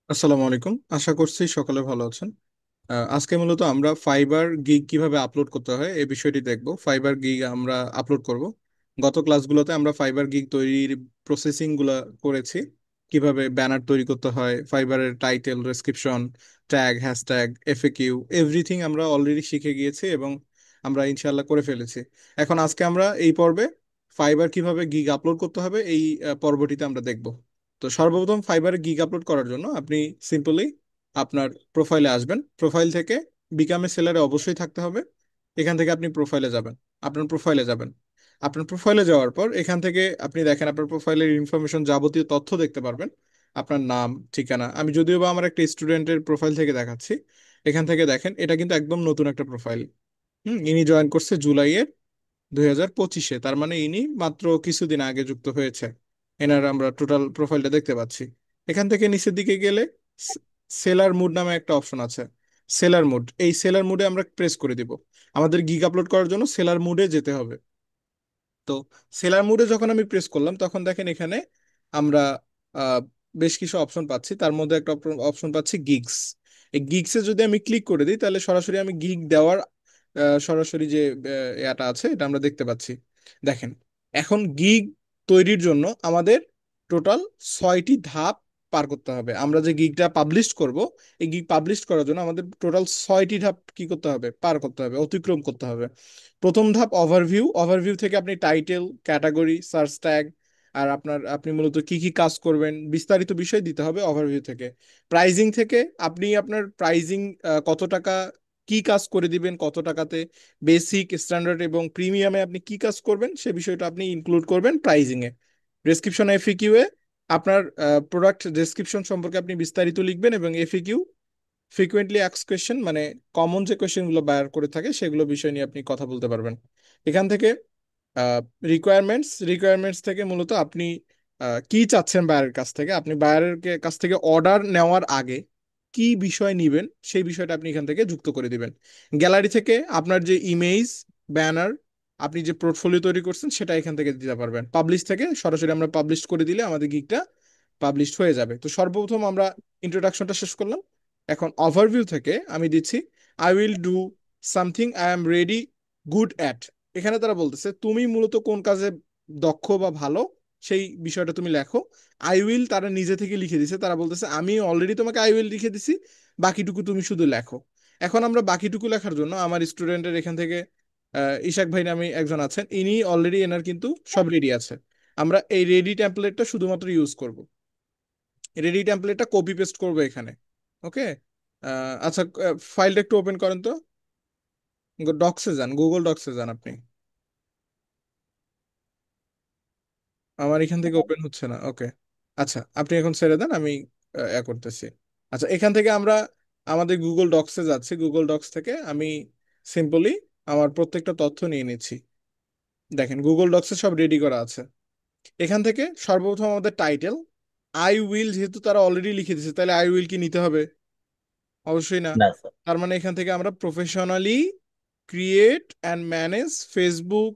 আসসালামু আলাইকুম, আশা করছি সকলে ভালো আছেন। আজকে মূলত আমরা ফাইবার গিগ কিভাবে আপলোড করতে হয় এই বিষয়টি দেখব। ফাইবার গিগ আমরা আপলোড করব। গত ক্লাসগুলোতে আমরা ফাইবার গিগ তৈরির প্রসেসিং গুলা করেছি। কিভাবে ব্যানার তৈরি করতে হয়, ফাইবারের title, description, tag, hashtag, FAQ, everything আমরা অলরেডি শিখে গিয়েছি এবং আমরা ইনশাল্লাহ করে ফেলেছি। এখন আজকে আমরা এই পর্বে ফাইবার কিভাবে গিগ আপলোড করতে হবে এই পর্বটিতে আমরা দেখব। তো সর্বপ্রথম ফাইবারে গিগ আপলোড করার জন্য আপনি সিম্পলি আপনার প্রোফাইলে আসবেন। প্রোফাইল থেকে বিকামে সেলারে অবশ্যই থাকতে হবে। এখান থেকে আপনি প্রোফাইলে যাবেন। আপনার প্রোফাইলে যাবেন। আপনার প্রোফাইলে যাওয়ার পর এখান থেকে আপনি দেখেন আপনার প্রোফাইলের ইনফরমেশন, যাবতীয় তথ্য দেখতে পারবেন। আপনার নাম, ঠিকানা। আমি যদিও বা আমার একটা স্টুডেন্টের প্রোফাইল থেকে দেখাচ্ছি। এখান থেকে দেখেন এটা কিন্তু একদম নতুন একটা প্রোফাইল। ইনি জয়েন করছে জুলাইয়ের 2025-এ, তার মানে ইনি মাত্র কিছুদিন আগে যুক্ত হয়েছে। এনার আমরা টোটাল প্রোফাইলটা দেখতে পাচ্ছি। এখান থেকে নিচের দিকে গেলে সেলার মুড নামে একটা অপশন আছে। সেলার মুড, এই সেলার মুডে আমরা প্রেস করে দিব। আমাদের গিগ আপলোড করার জন্য সেলার মুডে যেতে হবে। তো সেলার মুডে যখন আমি প্রেস করলাম তখন দেখেন এখানে আমরা আহ, বেশ কিছু অপশন পাচ্ছি। তার মধ্যে একটা অপশন পাচ্ছি গিগস। এই গিগসে যদি আমি ক্লিক করে দিই তাহলে সরাসরি আমি গিগ দেওয়ার সরাসরি যে এটা আছে এটা আমরা দেখতে পাচ্ছি। দেখেন, এখন গিগ তৈরির জন্য আমাদের টোটাল 6টি ধাপ পার করতে হবে। আমরা যে গিগটা পাবলিশ করব, এই গিগ পাবলিশ করার জন্য আমাদের টোটাল 6টি ধাপ কি করতে হবে, পার করতে হবে, অতিক্রম করতে হবে। প্রথম ধাপ ওভারভিউ। ওভারভিউ থেকে আপনি টাইটেল, ক্যাটাগরি, সার্চ ট্যাগ আর আপনি মূলত কি কি কাজ করবেন বিস্তারিত বিষয় দিতে হবে ওভারভিউ থেকে। প্রাইজিং থেকে আপনি আপনার প্রাইজিং কত টাকা, কি কাজ করে দিবেন কত টাকাতে, বেসিক, স্ট্যান্ডার্ড এবং প্রিমিয়ামে আপনি কি কাজ করবেন সে বিষয়টা আপনি ইনক্লুড করবেন প্রাইজিং এ। ডেসক্রিপশন এফএকিউ এ আপনার প্রোডাক্ট ডেসক্রিপশন সম্পর্কে আপনি বিস্তারিত লিখবেন এবং এফএকিউ ফ্রিকুয়েন্টলি আস্কড কোয়েশ্চেন মানে কমন যে কোয়েশ্চেনগুলো বায়ার করে থাকে সেগুলো বিষয় নিয়ে আপনি কথা বলতে পারবেন। এখান থেকে রিকোয়ারমেন্টস থেকে মূলত আপনি কি চাচ্ছেন বায়ারের কাছ থেকে, আপনি বায়ারের কাছ থেকে অর্ডার নেওয়ার আগে কি বিষয় নিবেন সেই বিষয়টা আপনি এখান থেকে যুক্ত করে দিবেন। গ্যালারি থেকে আপনার যে ইমেজ, ব্যানার, আপনি যে পোর্টফোলিও তৈরি করছেন সেটা এখান থেকে দিতে পারবেন। পাবলিশ থেকে সরাসরি আমরা পাবলিশ করে দিলে আমাদের গিগটা পাবলিশড হয়ে যাবে। তো সর্বপ্রথম আমরা ইন্ট্রোডাকশনটা শেষ করলাম। এখন ওভারভিউ থেকে আমি দিচ্ছি I will do something I am ready good at. এখানে তারা বলতেছে তুমি মূলত কোন কাজে দক্ষ বা ভালো সেই বিষয়টা তুমি লেখো। আই উইল তারা নিজে থেকে লিখে দিছে, তারা বলতেছে আমি অলরেডি তোমাকে আই উইল লিখে দিছি, বাকিটুকু তুমি শুধু লেখো। এখন আমরা বাকিটুকু লেখার জন্য আমার স্টুডেন্টের এখান থেকে ইশাক ভাই নামে একজন আছেন, ইনি অলরেডি এনার কিন্তু সব রেডি আছে। আমরা এই রেডি টেমপ্লেটটা শুধুমাত্র ইউজ করব। রেডি টেমপ্লেটটা কপি পেস্ট করবো এখানে। ওকে। আচ্ছা, ফাইলটা একটু ওপেন করেন তো। ডক্সে যান, গুগল ডক্সে যান আপনি। আমার এখান থেকে ওপেন হচ্ছে না। ওকে। আচ্ছা, আপনি এখন ছেড়ে দেন, আমি করতেছি। আচ্ছা, এখান থেকে আমরা আমাদের গুগল ডক্সে যাচ্ছি। গুগল ডক্স থেকে আমি সিম্পলি আমার প্রত্যেকটা তথ্য নিয়ে নিচ্ছি। দেখেন গুগল ডক্সে সব রেডি করা আছে। এখান থেকে সর্বপ্রথম আমাদের টাইটেল আই উইল, যেহেতু তারা অলরেডি লিখে দিয়েছে তাহলে আই উইল কি নিতে হবে? অবশ্যই না। না স্যার। তার মানে এখান থেকে আমরা professionally create and manage Facebook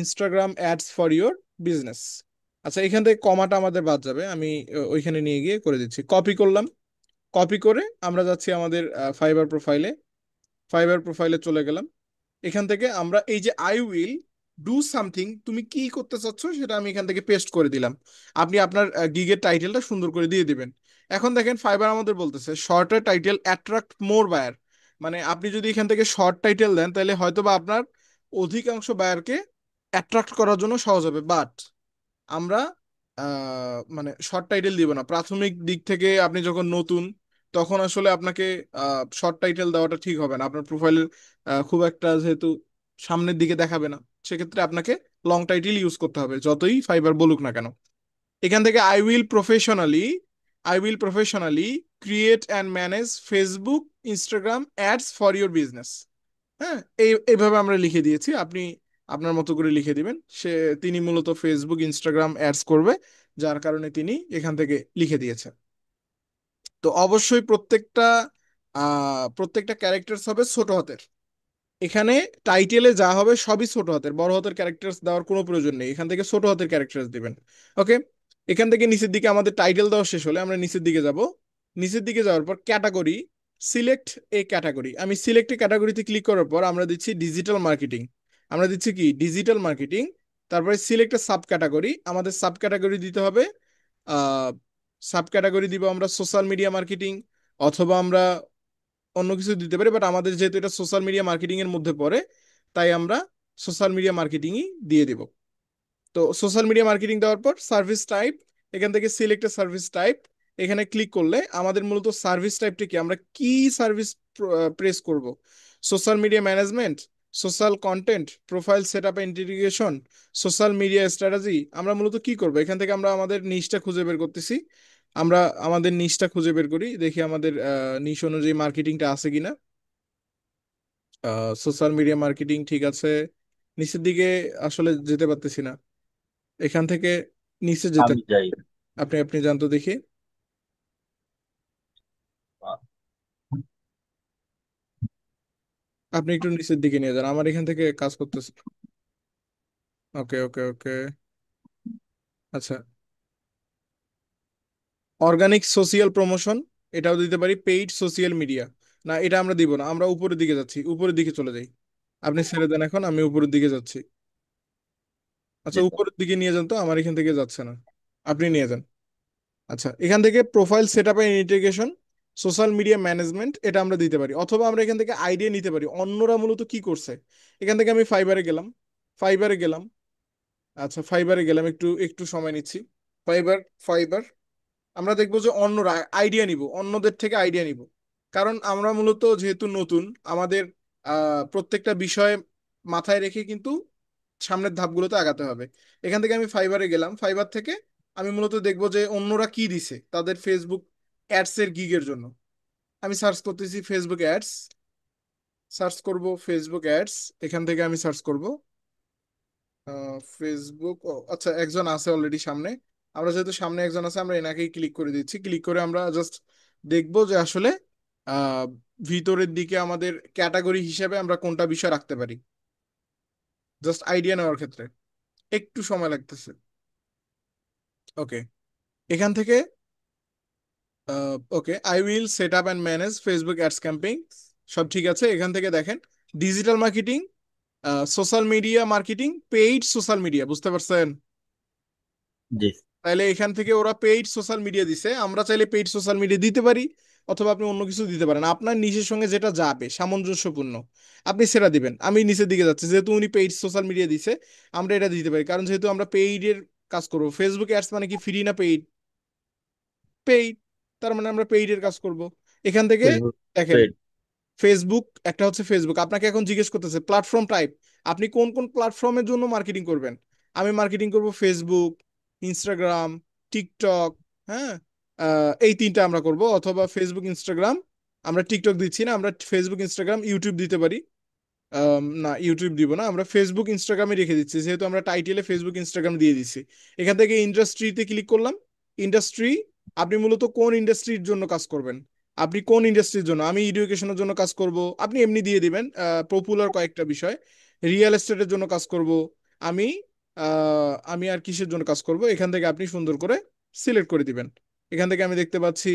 Instagram ads for your business. আচ্ছা, এখান থেকে কমাটা আমাদের বাদ যাবে, আমি ওইখানে নিয়ে গিয়ে করে দিচ্ছি। কপি করলাম। কপি করে আমরা যাচ্ছি আমাদের ফাইবার প্রোফাইলে। ফাইবার প্রোফাইলে চলে গেলাম। এখান থেকে আমরা এই যে আই উইল ডু সামথিং, তুমি কি করতে চাচ্ছ সেটা আমি এখান থেকে পেস্ট করে দিলাম। আপনি আপনার গিগের টাইটেলটা সুন্দর করে দিয়ে দিবেন। এখন দেখেন ফাইবার আমাদের বলতেছে শর্টার টাইটেল অ্যাট্রাক্ট মোর বায়ার। মানে আপনি যদি এখান থেকে শর্ট টাইটেল দেন তাহলে হয়তো বা আপনার অধিকাংশ বায়ারকে অ্যাট্রাক্ট করার জন্য সহজ হবে। বাট আমরা মানে শর্ট টাইটেল দিব না। প্রাথমিক দিক থেকে আপনি যখন নতুন তখন আসলে আপনাকে শর্ট টাইটেল দেওয়াটা ঠিক হবে না। আপনার প্রোফাইলের খুব একটা যেহেতু সামনের দিকে দেখাবে না, সেক্ষেত্রে আপনাকে লং টাইটেল ইউজ করতে হবে যতই ফাইবার বলুক না কেন। এখান থেকে I will professionally create and manage Facebook Instagram ads for your business. হ্যাঁ, এইভাবে আমরা লিখে দিয়েছি। আপনি আপনার মতো করে লিখে দিবেন। তিনি মূলত ফেসবুক ইনস্টাগ্রাম অ্যাডস করবে, যার কারণে তিনি এখান থেকে লিখে দিয়েছে। তো অবশ্যই প্রত্যেকটা ক্যারেক্টার্স হবে ছোট হাতের। এখানে টাইটেলে যা হবে সবই ছোট হাতের, বড় হাতের ক্যারেক্টার্স দেওয়ার কোনো প্রয়োজন নেই। এখান থেকে ছোট হাতের ক্যারেক্টার্স দিবেন। ওকে। এখান থেকে নিচের দিকে আমাদের টাইটেল দেওয়া শেষ হলে আমরা নিচের দিকে যাব। নিচের দিকে যাওয়ার পর ক্যাটাগরি, সিলেক্ট এ ক্যাটাগরি, আমি সিলেক্ট এ ক্যাটাগরিতে ক্লিক করার পর আমরা দিচ্ছি ডিজিটাল মার্কেটিং। আমরা দিচ্ছি কি ডিজিটাল মার্কেটিং। তারপরে সিলেক্ট এ সাব ক্যাটাগরি, আমাদের সাব ক্যাটাগরি দিতে হবে, সাব ক্যাটাগরি দিব আমরা সোশ্যাল মিডিয়া মার্কেটিং, অথবা আমরা অন্য কিছু দিতে পারি, বাট আমাদের যেহেতু এটা সোশ্যাল মিডিয়া মার্কেটিং এর মধ্যে পড়ে, তাই আমরা সোশ্যাল মিডিয়া মার্কেটিংই দিয়ে দিব। তো সোশ্যাল মিডিয়া মার্কেটিং দেওয়ার পর সার্ভিস টাইপ, এখান থেকে সিলেক্ট সার্ভিস টাইপ, এখানে ক্লিক করলে আমাদের মূলত সার্ভিস টাইপটা কি, আমরা কি সার্ভিস প্রেস করব, social media management, social content, profile set up integration, social media strategy, আমরা মূলত কি করব, এখান থেকে আমরা আমাদের নিশটা খুঁজে বের করতেছি। আমরা আমাদের নিশটা খুঁজে বের করি, দেখি আমাদের নিশ অনুযায়ী মার্কেটিংটা আছে কিনা। সোশ্যাল মিডিয়া মার্কেটিং ঠিক আছে, নিচের দিকে আসলে যেতে পারতেছি না, এখান থেকে নিচে যেতে। আমি যাই। আপনি আপনি জানতো দেখি, আপনি একটু নিচের দিকে নিয়ে যান, আমার এখান থেকে কাজ করতেছে। ওকে ওকে ওকে। আচ্ছা, অর্গানিক সোশিয়াল প্রমোশন, এটাও দিতে পারি, পেইড সোশিয়াল মিডিয়া, না এটা আমরা দিব না, আমরা উপরের দিকে যাচ্ছি, উপরের দিকে চলে যাই। আপনি ছেড়ে দেন, এখন আমি উপরের দিকে যাচ্ছি। আচ্ছা জি স্যার। উপরের দিকে নিয়ে যান তো, আমার এখান থেকে যাচ্ছে না, আপনি নিয়ে যান। আচ্ছা এখান থেকে profile set up and integration, social media management, এটা আমরা দিতে পারি, অথবা আমরা এখান থেকে আইডিয়া নিতে পারি অন্যরা মূলত কি করছে। এখান থেকে আমি ফাইবারে গেলাম, ফাইবারে গেলাম। আচ্ছা ফাইবারে গেলাম, একটু একটু সময় নিচ্ছি। ফাইবার, ফাইবার, আমরা দেখবো যে অন্যরা আইডিয়া নিব, অন্যদের থেকে আইডিয়া নিব। কারণ আমরা মূলত যেহেতু নতুন, আমাদের প্রত্যেকটা বিষয় মাথায় রেখে কিন্তু সামনের ধাপগুলোতে আগাতে হবে। এখান থেকে আমি ফাইবারে গেলাম, ফাইবার থেকে আমি মূলত দেখবো যে অন্যরা কি দিছে তাদের ফেসবুক অ্যাডস এর গিগের জন্য। আমি সার্চ করতেছি ফেসবুক অ্যাডস, সার্চ করব ফেসবুক অ্যাডস, এখান থেকে আমি সার্চ করব ফেসবুক। ও আচ্ছা, একজন আছে অলরেডি সামনে, আমরা যেহেতু সামনে একজন আছে আমরা এনাকেই ক্লিক করে দিচ্ছি। ক্লিক করে আমরা জাস্ট দেখবো যে আসলে আহ, ভিতরের দিকে আমাদের ক্যাটাগরি হিসেবে আমরা কোনটা বিষয় রাখতে পারি, জাস্ট আইডিয়া নেওয়ার ক্ষেত্রে একটু সময় লাগতেছে। ওকে, এখান থেকে okay, I will set up and manage Facebook ads campaign, সব ঠিক আছে। এখান থেকে দেখেন digital marketing, social media marketing, paid social media, বুঝতে পারছেন? জি। তাহলে এখান থেকে ওরা পেইড সোশ্যাল মিডিয়া দিছে, আমরা চাইলে পেইড সোশ্যাল মিডিয়া দিতে পারি, অথবা আপনি অন্য কিছু দিতে পারেন, আপনার নিজের সঙ্গে যেটা যাবে সামঞ্জস্যপূর্ণ আপনি সেটা দিবেন। আমি নিচের দিকে যাচ্ছি, যেহেতু উনি পেইড সোশ্যাল মিডিয়া দিছে আমরা এটা দিতে পারি, কারণ যেহেতু আমরা পেইডের কাজ করবো। ফেসবুক অ্যাডস মানে কি, ফ্রি না পেইড? পেইড, তার মানে আমরা পেইডের কাজ করব। এখান থেকে ফেসবুক দেখেন, পেড। ফেসবুক একটা হচ্ছে, ফেসবুক আপনাকে এখন জিজ্ঞেস করতেছে প্ল্যাটফর্ম টাইপ, আপনি কোন কোন প্ল্যাটফর্মের জন্য মার্কেটিং করবেন। আমি মার্কেটিং করব ফেসবুক, ইনস্টাগ্রাম, টিকটক, হ্যাঁ, এই তিনটা আমরা করব, অথবা ফেসবুক, ইনস্টাগ্রাম, আমরা টিকটক দিচ্ছি না, আমরা ফেসবুক, ইনস্টাগ্রাম, ইউটিউব দিতে পারি। না ইউটিউব দিব না, আমরা ফেসবুক ইনস্টাগ্রামে রেখে দিচ্ছি, যেহেতু আমরা টাইটেলে ফেসবুক ইনস্টাগ্রাম দিয়ে দিচ্ছি। এখান থেকে ইন্ডাস্ট্রিতে ক্লিক করলাম। ইন্ডাস্ট্রি, আপনি মূলত কোন ইন্ডাস্ট্রির জন্য কাজ করবেন, আপনি কোন ইন্ডাস্ট্রির জন্য, আমি এডুকেশনের জন্য কাজ করব, আপনি এমনি দিয়ে দিবেন পপুলার কয়েকটা বিষয়। রিয়েল এস্টেটের জন্য কাজ করব আমি, আমি আর কিসের জন্য কাজ করব, এখান থেকে আপনি সুন্দর করে সিলেক্ট করে দিবেন। এখান থেকে আমি দেখতে পাচ্ছি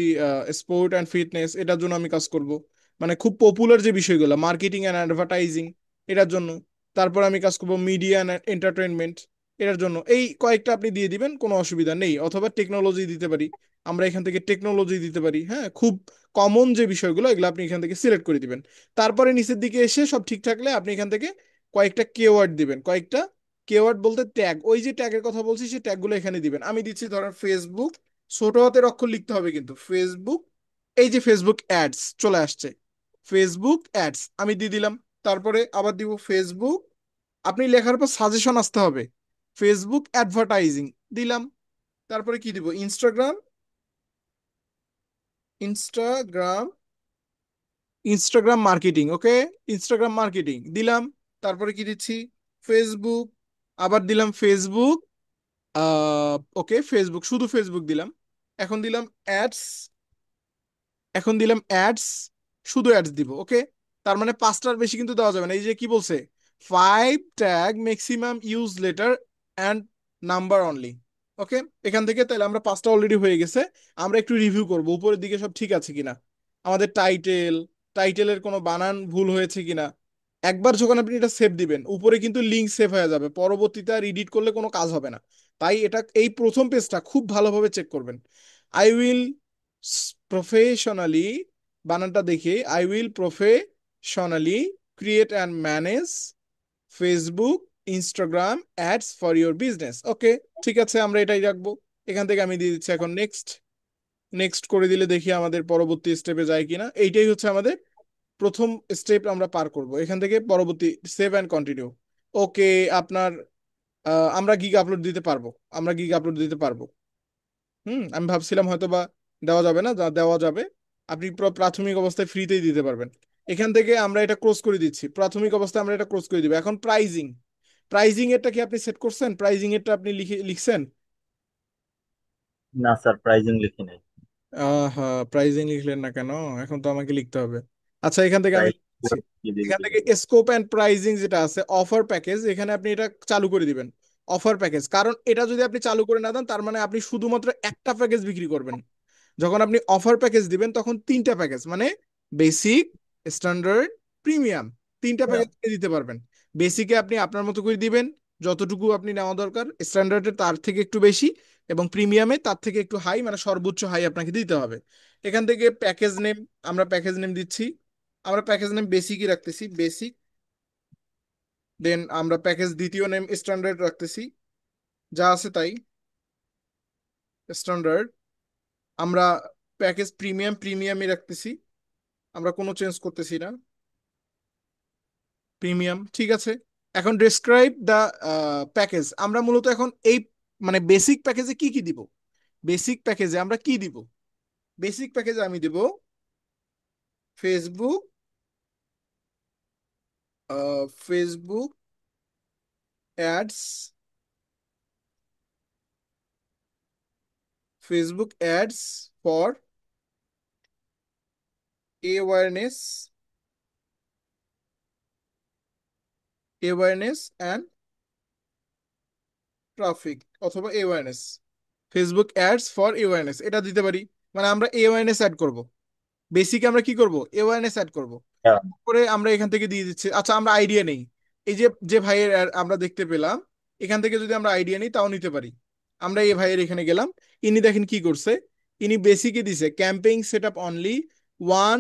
স্পোর্ট অ্যান্ড ফিটনেস, এটার জন্য আমি কাজ করব, মানে খুব পপুলার যে বিষয়গুলো, মার্কেটিং অ্যান্ড অ্যাডভার্টাইজিং, এটার জন্য। তারপর আমি কাজ করবো মিডিয়া অ্যান্ড এন্টারটেনমেন্ট, এটার জন্য। এই কয়েকটা আপনি দিয়ে দিবেন, কোনো অসুবিধা নেই। অথবা টেকনোলজি দিতে পারি, আমরা এখান থেকে টেকনোলজি দিতে পারি, হ্যাঁ, খুব কমন যে বিষয়গুলো এগুলো আপনি এখান থেকে সিলেক্ট করে দিবেন। তারপরে নিচের দিকে এসে সব ঠিক থাকলে আপনি এখান থেকে কয়েকটা কেওয়ার্ড দিবেন, কয়েকটা কেওয়ার্ড বলতে ট্যাগ, ওই যে ট্যাগের কথা বলছি সেই ট্যাগগুলো এখানে দিবেন। আমি দিচ্ছি ধরেন ফেসবুক, ছোট হাতের অক্ষর লিখতে হবে কিন্তু ফেসবুক, এই যে ফেসবুক অ্যাডস চলে আসছে, ফেসবুক অ্যাডস আমি দিয়ে দিলাম। তারপরে আবার দিব ফেসবুক, আপনি লেখার পর সাজেশন আসতে হবে, ফেসবুক অ্যাডভার্টাইজিং দিলাম। তারপরে কি দিব, ইনস্টাগ্রাম, ইনস্টাগ্রাম, ইনস্টাগ্রাম মার্কেটিং, ওকে, ইনস্টাগ্রাম মার্কেটিং দিলাম। তারপরে কি দিচ্ছি, ফেসবুক, আবার দিলাম ফেসবুক, ওকে ফেসবুক, শুধু ফেসবুক দিলাম। এখন দিলাম অ্যাডস, এখন দিলাম অ্যাডস, শুধু অ্যাডস দিব, ওকে। তার মানে পাঁচটার বেশি কিন্তু দেওয়া যাবে না, এই যে কি বলছে, 5 tag maximum use letter and number only. Okay, এখান থেকে তাহলে আমরা পাঁচটা অলরেডি হয়ে গেছে। আমরা একটু রিভিউ করব উপরের দিকে সব ঠিক আছে কিনা, আমাদের টাইটেলের কোনো বানান ভুল হয়েছে কিনা। একবার যখন আপনি এটা সেভ দিবেন উপরে কিন্তু লিঙ্ক সেভ হয়ে যাবে, পরবর্তীতে আর এডিট করলে কোনো কাজ হবে না। তাই এটা এই প্রথম পেজটা খুব ভালোভাবে চেক করবেন। আই উইল প্রফেশনালি, বানানটা দেখে, I will professionally create and manage Facebook Instagram ads for your business. Okay, ঠিক আছে, আমরা এটাই রাখবো। এখান থেকে আমি দিয়ে দিচ্ছি এখন নেক্সট। নেক্সট করে দিলে দেখি আমাদের পরবর্তী স্টেপে যায় কিনা। এইটাই হচ্ছে আমাদের প্রথম স্টেপ, আমরা পার করব এখান থেকে পরবর্তী। Save and continue. ওকে, আপনার আমরা গিগ আপলোড দিতে পারবো। আমরা গিগ আপলোড দিতে পারবো। আমি ভাবছিলাম হয়তো বা দেওয়া যাবে না, যা দেওয়া যাবে। আপনি প্রাথমিক অবস্থায় ফ্রিতেই দিতে পারবেন। এখান থেকে আমরা এটা ক্লোজ করে দিচ্ছি, প্রাথমিক অবস্থায় আমরা এটা ক্লোজ করে দিব। এখন প্রাইজিং, প্রাইজিং এরটা কি আপনি সেট করছেন? প্রাইজিং এরটা আপনি লিখছেন? না স্যার, প্রাইজিং লিখি নাই। হ্যাঁ, প্রাইজিং লিখলেন না কেন? এখন তো আমাকে লিখতে হবে। আচ্ছা, এখান থেকে আমি প্রাইস লিখছি। কি দিয়ে এখান থেকে লিখবো? স্কোপ অ্যান্ড প্রাইজিং যেটা আছে, অফার প্যাকেজ, এখানে আপনি এটা চালু করে দিবেন। অফার প্যাকেজ, কারণ এটা যদি আপনি চালু করে না দেন তার মানে আপনি শুধুমাত্র একটা প্যাকেজ বিক্রি করবেন। যখন আপনি অফার প্যাকেজ দিবেন তখন তিনটা প্যাকেজ, মানে বেসিক, স্ট্যান্ডার্ড, প্রিমিয়াম, তিনটা প্যাকেজ দিতে পারবেন। বেসিকে আপনি আপনার মতো করে দিবেন, যতটুকু আপনি নেওয়া দরকার। স্ট্যান্ডার্ডে তার থেকে একটু বেশি, এবং প্রিমিয়ামে তার থেকে একটু হাই, মানে সর্বোচ্চ হাই আপনাকে দিতে হবে। এখান থেকে প্যাকেজ নেম, আমরা প্যাকেজ নেম দিচ্ছি। আমরা প্যাকেজ নেম বেসিকই রাখতেছি, বেসিক। দেন আমরা প্যাকেজ দ্বিতীয় নেম স্ট্যান্ডার্ড রাখতেছি, যা আছে তাই, স্ট্যান্ডার্ড। আমরা প্যাকেজ প্রিমিয়ামই রাখতেছি, আমরা কোনো চেঞ্জ করতেছি না, প্রিমিয়াম, ঠিক আছে। এখন ডেসক্রাইব দ্য প্যাকেজ, আমরা মূলত এখন এই মানে বেসিক প্যাকেজে কি কি দিব। বেসিক প্যাকেজে আমরা কি দিব? বেসিক প্যাকেজে আমি দিব Facebook, Facebook ads, Facebook ads for awareness, awareness and traffic, অথবা awareness. Facebook ads for awareness এটা দিতে পারি, মানে আমরা অ্যাওয়ারনেস অ্যাড করব। বেসিকে আমরা কি করব? অ্যাওয়ারনেস অ্যাড করব। হ্যাঁ। করে আমরা এখান থেকে দিয়ে দিচ্ছি। আচ্ছা, আমরা আইডিয়া নেই, এই যে যে ভাইয়ের ad আমরা দেখতে পেলাম, এখান থেকে যদি আমরা আইডিয়া নিই তাও নিতে পারি। আমরা এই ভাইয়ের এখানে গেলাম, ইনি দেখেন কি করছে। ইনি বেসিকে দিছে campaign set up only one,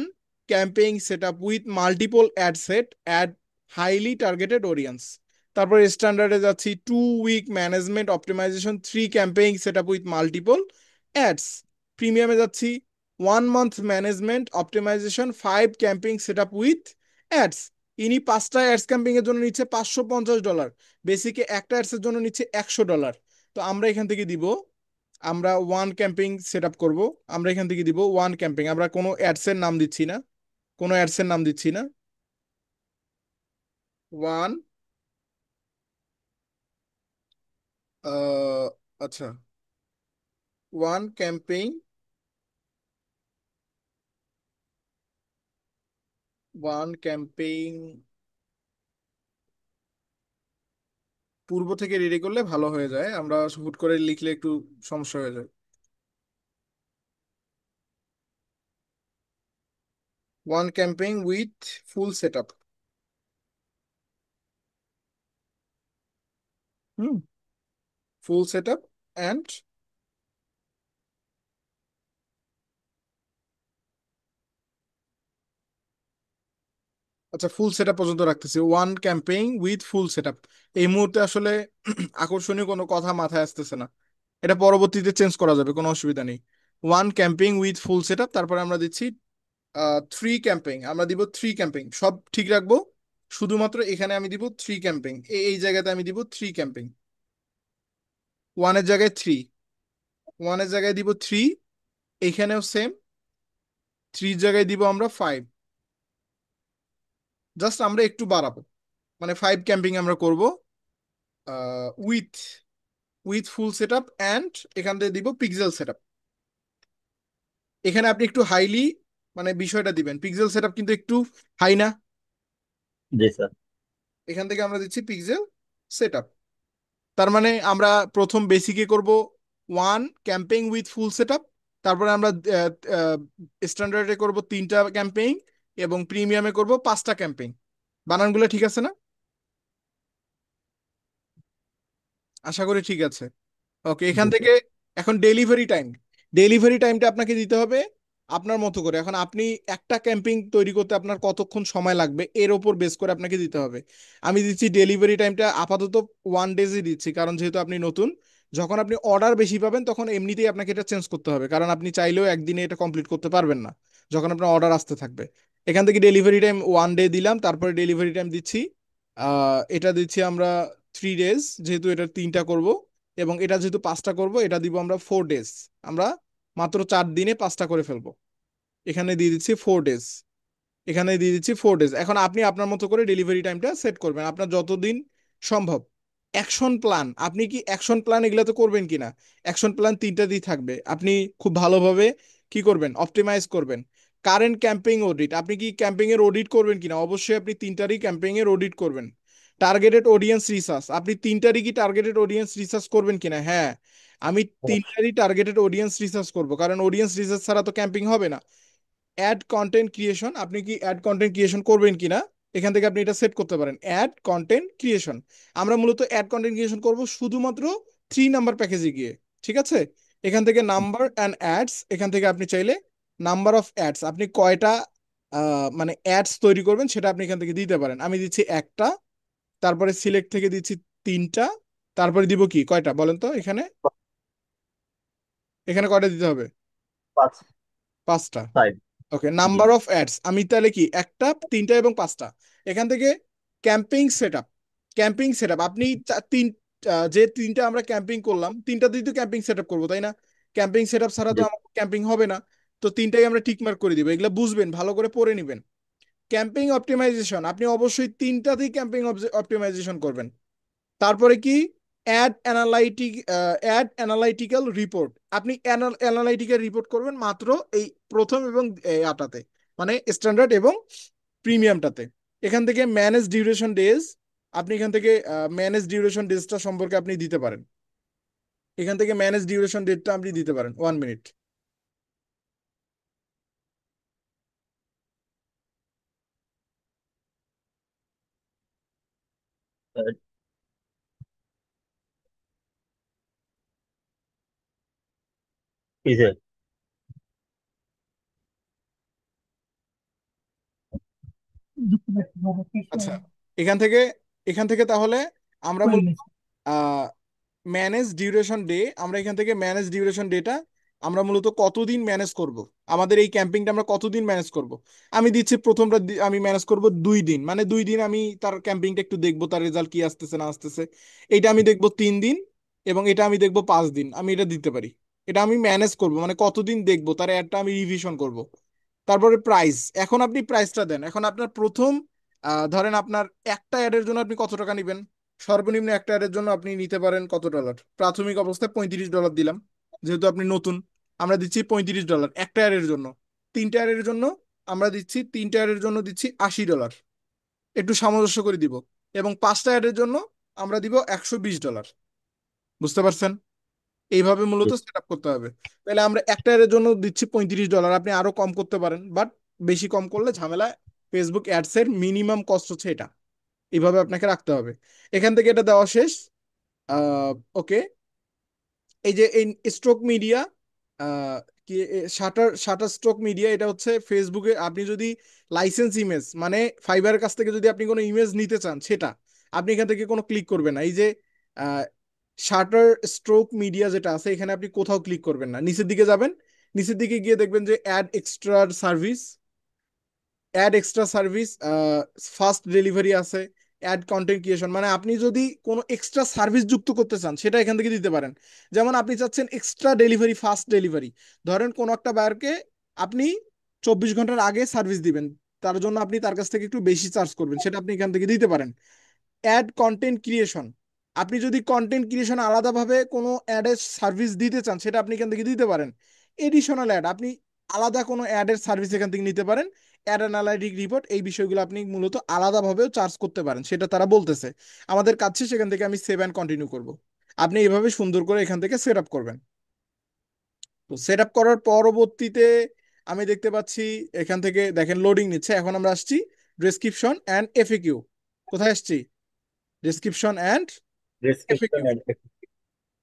campaign set up with multiple ad set ad highly targeted audience. তারপর স্ট্যান্ডার্ডে যাচ্ছি 2 week management optimization, 3 campaign set up with multiple ads. প্রিমিয়ামে যাচ্ছি 1 month management optimization, 5 campaign set up with ads. ইনি 5টা ads camping এর জন্য নিচ্ছে $550, বেসিকে একটা অ্যাডস এর জন্য নিচ্ছে $100। তো আমরা এখান থেকে দিব, আমরা ওয়ান ক্যাম্পিং সেট আপ করবো। আমরা এখান থেকে দিব ওয়ান ক্যাম্পিং, আমরা কোনো অ্যাডস এর নাম দিচ্ছি না, কোনো অ্যাডস এর নাম দিচ্ছি না। ওয়ান, আচ্ছা, ওয়ান ক্যাম্পেইন, ওয়ান ক্যাম্পেইন পূর্ব থেকে রেডি করলে ভালো হয়ে যায়, আমরা হুট করে লিখলে একটু সমস্যা হয়ে যায়। One campaign with full set up. Hmm, full set up and, আচ্ছা, ফুল সেটআপ পর্যন্ত রাখতেছি, one campaign with full setup. এই মুহূর্তে আসলে আকর্ষণীয় কোনো কথা মাথায় আসতেছে না, এটা পরবর্তীতে চেঞ্জ করা যাবে, কোনো অসুবিধা নেই। One campaign with full setup, তারপরে আমরা দিচ্ছি 3 ক্যাম্পেইন, আমরা দিব 3 ক্যাম্পেইন, সব ঠিক রাখবো। শুধুমাত্র এখানে আমি দিব 3 ক্যাম্পেইন, এই জায়গাতে আমি দিব 3 ক্যাম্পেইন। ওয়ানের জায়গায় থ্রি, ওয়ানের জায়গায় দিব থ্রি, এখানেও সেম, থ্রির জায়গায় দিব আমরা 5। জাস্ট আমরা একটু বাড়াবো, মানে 5 ক্যাম্পিং আমরা করব with, full set up and, এখান থেকে দিব পিক্সেল সেট আপ। এখানে আপনি একটু হাইলি মানে বিষয়টা দিবেন, পিক্সেল সেট আপ কিন্তু একটু হাই না? জি স্যার। এখান থেকে আমরা দিচ্ছি পিক্সেল সেট আপ। তার মানে আমরা প্রথম বেসিকে করব one campaign with full set up, তারপরে আমরা স্ট্যান্ডার্ডে করব তিনটা ক্যাম্পেইন, এবং প্রিমিয়ামে করব পাঁচটা ক্যাম্পেইন। বানানগুলো ঠিক আছে না? আশা করি ঠিক আছে। ওকে, এখান জি থেকে স্যার। এখন ডেলিভারি টাইম। ডেলিভারি টাইমটা আপনাকে দিতে হবে আপনার মতো করে। এখন আপনি একটা ক্যাম্পিং তৈরি করতে আপনার কতক্ষণ সময় লাগবে এর ওপর বেস করে আপনাকে দিতে হবে। আমি দিচ্ছি ডেলিভারি টাইমটা আপাতত 1 ডেজই দিচ্ছি, কারণ যেহেতু আপনি নতুন। যখন আপনি অর্ডার বেশি পাবেন তখন এমনিতেই আপনাকে এটা চেঞ্জ করতে হবে, কারণ আপনি চাইলেও একদিনে এটা কমপ্লিট করতে পারবেন না যখন আপনার অর্ডার আসতে থাকবে। এখান থেকে ডেলিভারি টাইম 1 ডে দিলাম, তারপরে ডেলিভারি টাইম দিচ্ছি এটা দিচ্ছি আমরা 3 ডেজ, যেহেতু এটা তিনটা করব। এবং এটা যেহেতু পাঁচটা করব, এটা দিব আমরা 4 ডেজ। আমরা মাত্র 4 দিনে পাঁচটা করে ফেলবো। এখানে দিয়ে দিচ্ছি 4 ডেজ। এখানে দিয়ে দিচ্ছি 4 ডেজ। এখন আপনি আপনার মতো করে ডেলিভারি টাইমটা সেট করবেন আপনার যতদিন সম্ভব। অ্যাকশন প্ল্যান, আপনি কি অ্যাকশন প্ল্যান এগুলাতে করবেন কিনা? অ্যাকশন প্ল্যান তিনটা দিয়ে থাকবে, আপনি খুব ভালোভাবে কি করবেন, অপটিমাইজ করবেন। কারেন্ট ক্যাম্পেইন অডিট, আপনি কি ক্যাম্পেইন এর অডিট করবেন কিনা? অবশ্যই আপনি তিনটারই ক্যাম্পেইন এর অডিট করবেন। টার্গেটেড অডিয়েন্স রিসার্চ, আপনি তিনটারই কি টার্গেটেড অডিয়েন্স রিসার্চ করবেন কিনা? হ্যাঁ, আমি তিনটারই টার্গেটেড অডিয়েন্স রিসার্চ করব, কারণ অডিয়েন্স রিসার্চ ছাড়া তো ক্যাম্পেইন হবে না। অ্যাড কন্টেন্ট ক্রিয়েশন, আপনি কি অ্যাড কন্টেন্ট ক্রিয়েশন করবেন কিনা? এখান থেকে আপনি এটা সেট করতে পারেন, অ্যাড কন্টেন্ট ক্রিয়েশন। আমরা মূলত অ্যাড কন্টেন্ট ক্রিয়েশন করব শুধুমাত্র 3 নাম্বার প্যাকেজে গিয়ে। ঠিক আছে, এখান থেকে নাম্বার অ্যান্ড অ্যাডস, এখান থেকে আপনি চাইলে নাম্বার অফ অ্যাডস, আপনি কয়টা মানে অ্যাডস তৈরি করবেন সেটা আপনি এখান থেকে দিতে পারেন। আমি দিচ্ছি একটা, তারপরে সিলেক্ট থেকে দিচ্ছি তিনটা, তারপরে দিব কি কয়টা বলেন তো এখানে? এখানে কয়টা দিতে হবে? পাঁচ। পাঁচটা। Five. Okay, G. Number of ads আমি তাহলে কি একটা, তিনটা এবং পাঁচটা। এখান থেকে camping set up. Camping set up আপনি যে তিনটা আমরা ক্যাম্পিং করলাম তিনটাতেই তো ক্যাম্পিং সেট আপ করবো, তাই না? ক্যাম্পিং সেট আপ ছাড়া তো জি। আমার ক্যাম্পিং হবে না। তো তিনটাই আমরা টিক মার্ক করে দিব, এগুলো বুঝবেন, ভালো করে পড়ে নিবেন। ক্যাম্পিং অপটিমাইজেশন, আপনি অবশ্যই তিনটাতেই ক্যাম্পিং অপটিমাইজেশন করবেন। তারপরে কি, অ্যাড অ্যানালাইটিক্যাল রিপোর্ট, আপনি অ্যানালাইটিক্যাল রিপোর্ট করবেন মাত্র এই প্রথম এবং আটাতে, মানে স্ট্যান্ডার্ড এবং প্রিমিয়ামটাতে। এখান থেকে ম্যানেজ ডিউরেশন ডেজ, আপনি এখান থেকে ম্যানেজ ডিউরেশন ডেজটা সম্পর্কে আপনি দিতে পারেন। এখান থেকে ম্যানেজ ডিউরেশন ডেটটা আপনি দিতে পারেন 1 মিনিট। আহ, কি যে আচ্ছা, এখান থেকে এখান থেকে তাহলে আমরা মূলত ম্যানেজ ডিউরেশন ডে, আমরা এখান থেকে ম্যানেজ ডিউরেশন ডেটা আমরা মূলত কতদিন ম্যানেজ করব, আমাদের এই ক্যাম্পিংটা আমরা কতদিন ম্যানেজ করব। আমি দিচ্ছি প্রথমটা আমি ম্যানেজ করব 2 দিন, মানে 2 দিন আমি তার ক্যাম্পিংটা একটু দেখবো, তার রেজাল্ট কি আসতেছে না আসতেছে। এটা আমি দেখবো 3 দিন, এবং এটা আমি দেখবো 5 দিন, আমি এটা দিতে পারি। এটা আমি ম্যানেজ করব, মানে কতদিন দেখবো তার অ্যাডটা আমি রিভিশন করব। তারপরে প্রাইস, এখন আপনি প্রাইসটা দেন। এখন আপনার প্রথম ধরেন আপনার একটা অ্যাডের জন্য আপনি কত টাকা নেবেন? সর্বনিম্ন একটা অ্যাডের জন্য আপনি নিতে পারেন কত ডলার? প্রাথমিক অবস্থায় $35 দিলাম, যেহেতু আপনি নতুন। আমরা দিচ্ছি $35 একটা অ্যাডের জন্য। তিনটা অ্যাডের জন্য আমরা দিচ্ছি, তিনটা অ্যাডের জন্য দিচ্ছি $80, একটু সামঞ্জস্য করে দিব। এবং পাঁচটা অ্যাডের জন্য আমরা দিব $120। বুঝতে পারছেন? এইভাবে জি। মূলত সেট আপ করতে হবে। তাহলে আমরা একটা এর জন্য দিচ্ছি $35, আপনি আরো কম করতে পারেন, বাট বেশি কম করলে ঝামেলা। ফেসবুক অ্যাডস এর মিনিমাম কস্ট হচ্ছে এটা, এইভাবে আপনাকে রাখতে হবে। এখান থেকে এটা দেওয়া শেষ। ওকে, এই যে এই স্ট্রোক মিডিয়া, কি শাটার শাটার স্ট্রোক মিডিয়া, এটা হচ্ছে ফেসবুকে আপনি যদি লাইসেন্স ইমেজ, মানে ফাইবারের কাছ থেকে যদি আপনি কোনো ইমেজ নিতে চান সেটা, আপনি এখান থেকে কোনো ক্লিক করবেন না। এই যে শাটার স্ট্রোক মিডিয়া যেটা আছে এখানে আপনি কোথাও ক্লিক করবেন না, নিচের দিকে যাবেন। নিচের দিকে গিয়ে দেখবেন যে add extra service, add extra service, fast delivery আছে, অ্যাড কন্টেন্ট ক্রিয়েশন, মানে আপনি যদি কোনো এক্সট্রা সার্ভিস যুক্ত করতে চান সেটা এখান থেকে দিতে পারেন। যেমন আপনি চাচ্ছেন এক্সট্রা ডেলিভারি, ফাস্ট ডেলিভারি। ধরেন কোনো একটা বায়ারকে আপনি 24 ঘন্টার আগে সার্ভিস দিবেন, তার জন্য আপনি তার কাছ থেকে একটু বেশি চার্জ করবেন, সেটা আপনি এখান থেকে দিতে পারেন। অ্যাড কন্টেন্ট ক্রিয়েশন, আপনি যদি কন্টেন্ট ক্রিয়েশন আলাদাভাবে কোনো অ্যাডের সার্ভিস দিতে চান সেটা আপনি এখান থেকে দিতে পারেন। এডিশনাল অ্যাড, আপনি আলাদা কোনো অ্যাডের সার্ভিস এখান থেকে নিতে পারেন। অ্যাড অ্যানালাইটিক রিপোর্ট, এই বিষয়গুলো আপনি মূলত আলাদাভাবেও চার্জ করতে পারেন, সেটা তারা বলতেছে। আমাদের কাছে সেখান থেকে আমি সেভ অ্যান্ড কন্টিনিউ করব। আপনি এইভাবে সুন্দর করে এখান থেকে সেট আপ করবেন। তো সেট আপ করার পরবর্তীতে আমি দেখতে পাচ্ছি এখান থেকে দেখেন লোডিং নিচ্ছে। এখন আমরা আসছি ডেসক্রিপশন অ্যান্ড এফএকিউ। কোথায় আসছি? Description and description FAQ. End.